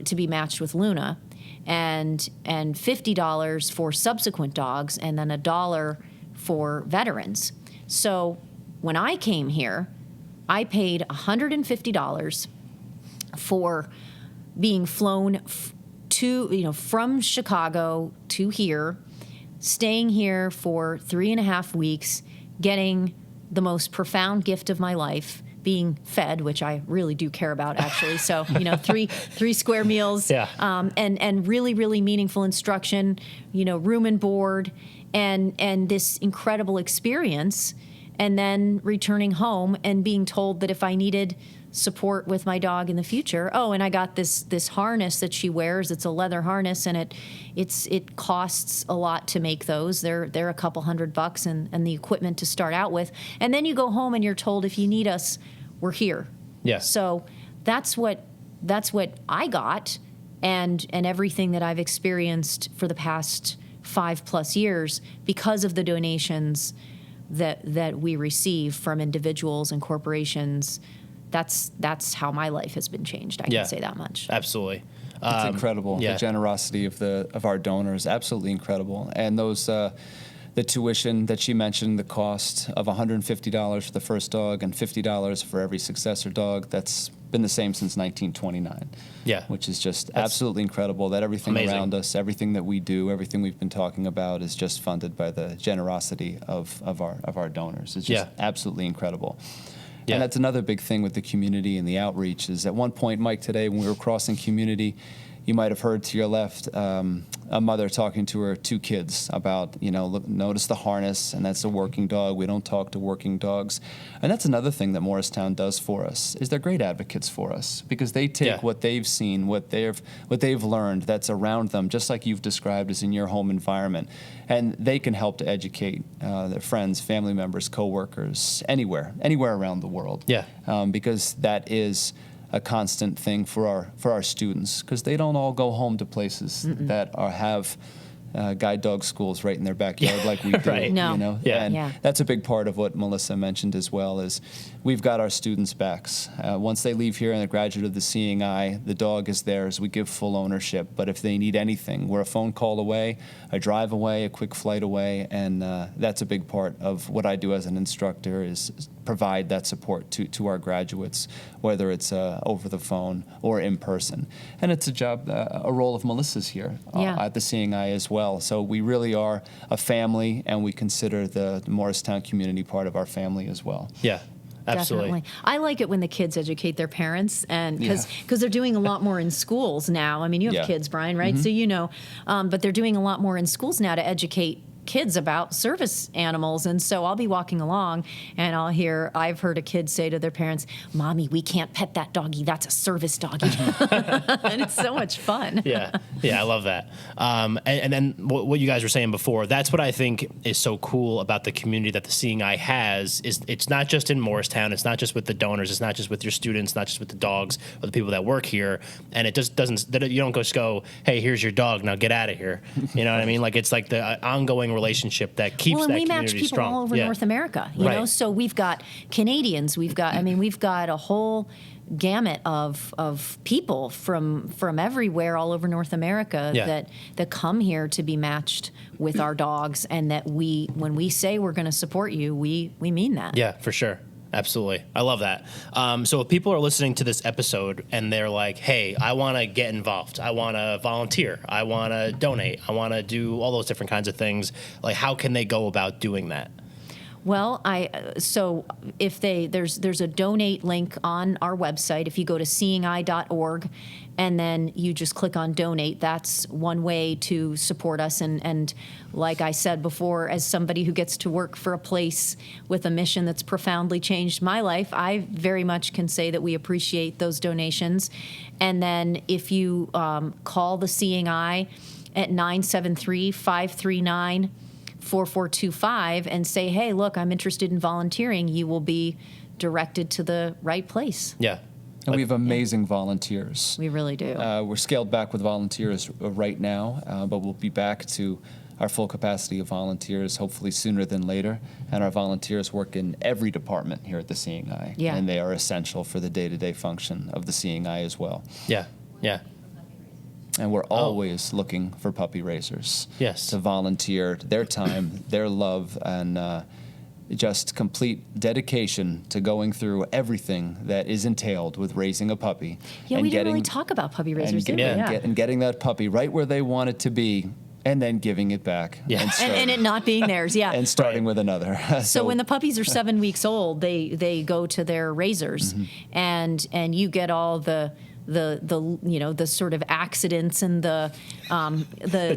to be matched with Luna, and $50 for subsequent dogs, and then $1 for veterans. So when I came here, I paid $150 for being flown from Chicago to here, staying here for 3.5 weeks, getting the most profound gift of my life, being fed, which I really do care about, actually. So, three square meals, and really, really meaningful instruction, room and board, and this incredible experience, and then returning home and being told that if I needed support with my dog in the future, and I got this harness that she wears. It's a leather harness, and it costs a lot to make those. They're a couple $100 and the equipment to start out with. And then you go home and you're told, if you need us, we're here. Yeah. So that's what I got, and everything that I've experienced for the past 5+ years because of the donations that we receive from individuals and corporations. That's how my life has been changed. I can say that much. Absolutely. It's incredible. Yeah. The generosity of our donors, absolutely incredible. And those the tuition that she mentioned, the cost of $150 for the first dog and $50 for every successor dog, that's been the same since 1929. Yeah. Which is just absolutely incredible that everything amazing. around us, everything that we do, everything we've been talking about is just funded by the generosity of our donors. It's just absolutely incredible. Yeah. And that's another big thing with the community and the outreach is at one point, Mike, today when we were crossing community, you might have heard to your left a mother talking to her 2 kids about, look, notice the harness, and that's a working dog. We don't talk to working dogs. And that's another thing that Morristown does for us, is they're great advocates for us because they take what they've seen, what they've learned that's around them, just like you've described as in your home environment. And they can help to educate their friends, family members, coworkers, anywhere around the world. Yeah. Because that is a constant thing for our students, because they don't all go home to places that have guide dog schools right in their backyard like we do. Right. No. And that's a big part of what Melissa mentioned as well, is we've got our students' backs. Once they leave here and they're graduate of the Seeing Eye, the dog is theirs. We give full ownership. But if they need anything, we're a phone call away, a drive away, a quick flight away, and that's a big part of what I do as an instructor, is provide that support to our graduates, whether it's over the phone or in person. And it's a role of Melissa's here at the Seeing Eye as well. So we really are a family, and we consider the Morristown community part of our family as well. Yeah. Absolutely. Definitely. I like it when the kids educate their parents, and because they're doing a lot more in schools now. I mean, you have kids, Brian, right? So but they're doing a lot more in schools now to educate kids about service animals. And so I'll be walking along and I've heard a kid say to their parents, "Mommy, we can't pet that doggy. That's a service doggy." And it's so much fun. Yeah, I love that. And then what you guys were saying before, that's what I think is so cool about the community that the Seeing Eye has, is it's not just in Morristown, it's not just with the donors, it's not just with your students, not just with the dogs or the people that work here. And it just doesn't, you don't just go, "Hey, here's your dog, now get out of here." You know what I mean? Like, it's like the ongoing relationship that keeps that community strong. Well, and we match people all over North America, you know? So we've got Canadians, we've got a whole gamut of people from everywhere all over North America that come here to be matched with our dogs, and that when we say we're going to support you, we mean that. Yeah, for sure. Absolutely. I love that. So if people are listening to this episode and they're like, "Hey, I want to get involved. I want to volunteer. I want to donate. I want to do all those different kinds of things," like, how can they go about doing that? Well, so if there's a donate link on our website. If you go to seeingeye.org and then you just click on donate, that's one way to support us. And like I said before, as somebody who gets to work for a place with a mission that's profoundly changed my life, I very much can say that we appreciate those donations. And then if you call the Seeing Eye at 973-539 4425 and say, hey, look, I'm interested in volunteering, you will be directed to the right place. Yeah. And we have amazing volunteers. We really do. We're scaled back with volunteers right now, but we'll be back to our full capacity of volunteers hopefully sooner than later. And our volunteers work in every department here at the Seeing Eye. Yeah. And they are essential for the day-to-day function of the Seeing Eye as well. Yeah. Yeah. And we're always looking for puppy raisers. Yes. To volunteer their time, their love, and just complete dedication to going through everything that is entailed with raising a puppy. Yeah, and we didn't really talk about puppy raisers, did we? And getting that puppy right where they want it to be, and then giving it back. Yeah. And it not being theirs, yeah. And starting with another. So when the puppies are 7 weeks old, they go to their raisers, and you get all the the sort of accidents and the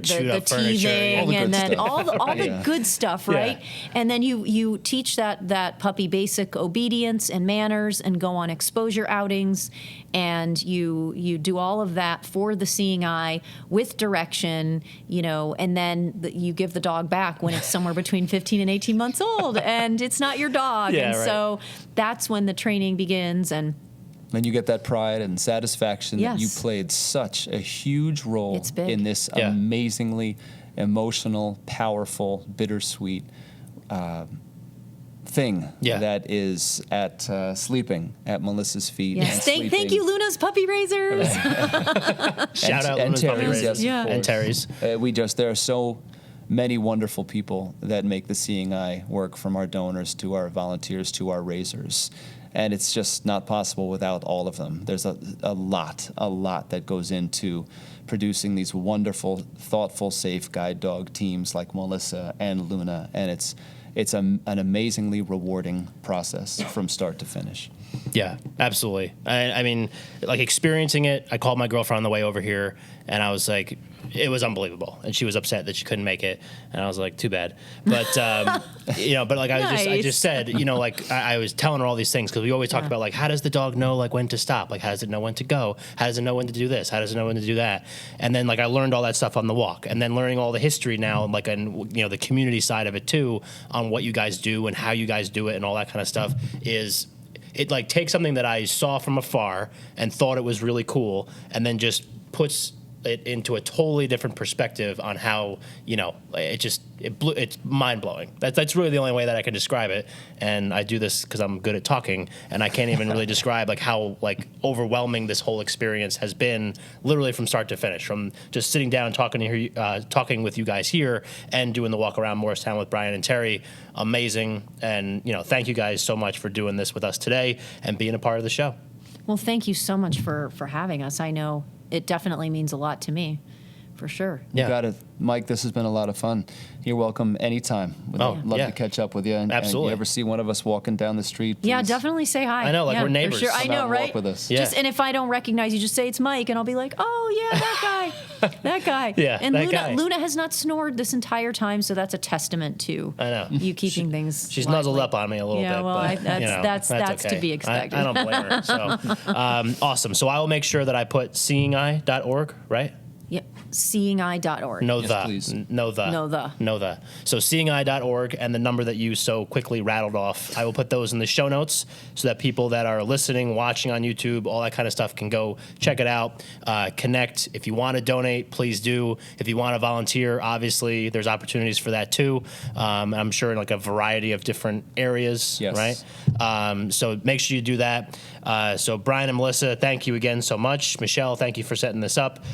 chewed up furniture, teething, and then all the good stuff, right? Yeah. And then you teach that puppy basic obedience and manners, and go on exposure outings, and you do all of that for the Seeing Eye with direction, and then you give the dog back when it's somewhere between 15 and 18 months old, and it's not your dog, Yeah, and right. so that's when the training begins. And you get that pride and satisfaction that you Yes. played such a huge role It's big. in this Yeah. amazingly emotional, powerful, bittersweet thing Yeah. that is at sleeping at Melissa's feet. yes, and thank sleeping. you, Luna's Puppy Raisers. Shout out and Luna's Puppy Terry's, Raisers. yes, Yeah. of And course. Terry's. There are so many wonderful people that make the Seeing Eye work, from our donors to our volunteers to our raisers. And it's just not possible without all of them. There's a lot that goes into producing these wonderful, thoughtful, safe guide dog teams like Melissa and Luna. And it's an amazingly rewarding process from start to finish. Yeah, absolutely. I mean, like, experiencing it, I called my girlfriend on the way over here, and I was like, it was unbelievable. And she was upset that she couldn't make it. And I was like, too bad. But, but like I Nice. just said, like I was telling her all these things, because we always talk about, like, how does the dog know, like, when to stop? Like, how does it know when to go? How does it know when to do this? How does it know when to do that? And then, like, I learned all that stuff on the walk, and then learning all the history now, like, and the community side of it too, on what you guys do and how you guys do it and all that kind of stuff is. It, like, takes something that I saw from afar and thought it was really cool, and then just puts it into a totally different perspective on how, it's mind-blowing. That's really the only way that I can describe it. And I do this because I'm good at talking, and I can't even really describe, like, how, like, overwhelming this whole experience has been, literally from start to finish, from just sitting down talking with you guys here and doing the walk around Morristown with Brian and Terry. Amazing. And, thank you guys so much for doing this with us today and being a part of the show. Well, thank you so much for having us. I know it definitely means a lot to me, for sure. Yeah. You got it. Mike, this has been a lot of fun. You're welcome anytime. We'd love yeah. to catch up with you. And Absolutely. you ever see one of us walking down the street, Yeah, please definitely say hi. I know, like, Yeah, we're neighbors. For sure. I come out know, and right? walk with us. Yeah. And if I don't recognize you, just say it's Mike, and I'll be like, oh yeah, that guy, that guy. Yeah, And that guy. Luna has not snored this entire time, so that's a testament to I know. you keeping things. She's lively. nuzzled up on me a little Yeah, bit. well, but, that's okay. to be expected. I don't blame her. So, awesome. So I will make sure that I put seeingeye.org, right? Yep. Seeingeye.org. No, Yes, the. please. No, the. No, the. No, the. So seeingeye.org and the number that you so quickly rattled off, I will put those in the show notes so that people that are listening, watching on YouTube, all that kind of stuff can go check it out, connect. If you want to donate, please do. If you want to volunteer, obviously there's opportunities for that too. I'm sure in, like, a variety of different areas, Yes. right? So make sure you do that. So Brian and Melissa, thank you again so much. Michelle, thank you for setting this up.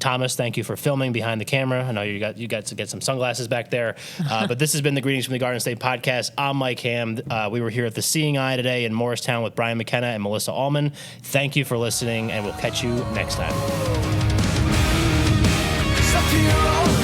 Thomas, thank you for filming behind the camera. I know you got to get some sunglasses back there. But this has been the Greetings from the Garden State podcast. I'm Mike Ham. We were here at the Seeing Eye today in Morristown with Brian McKenna and Melissa Allman. Thank you for listening, and we'll catch you next time. It's up to your own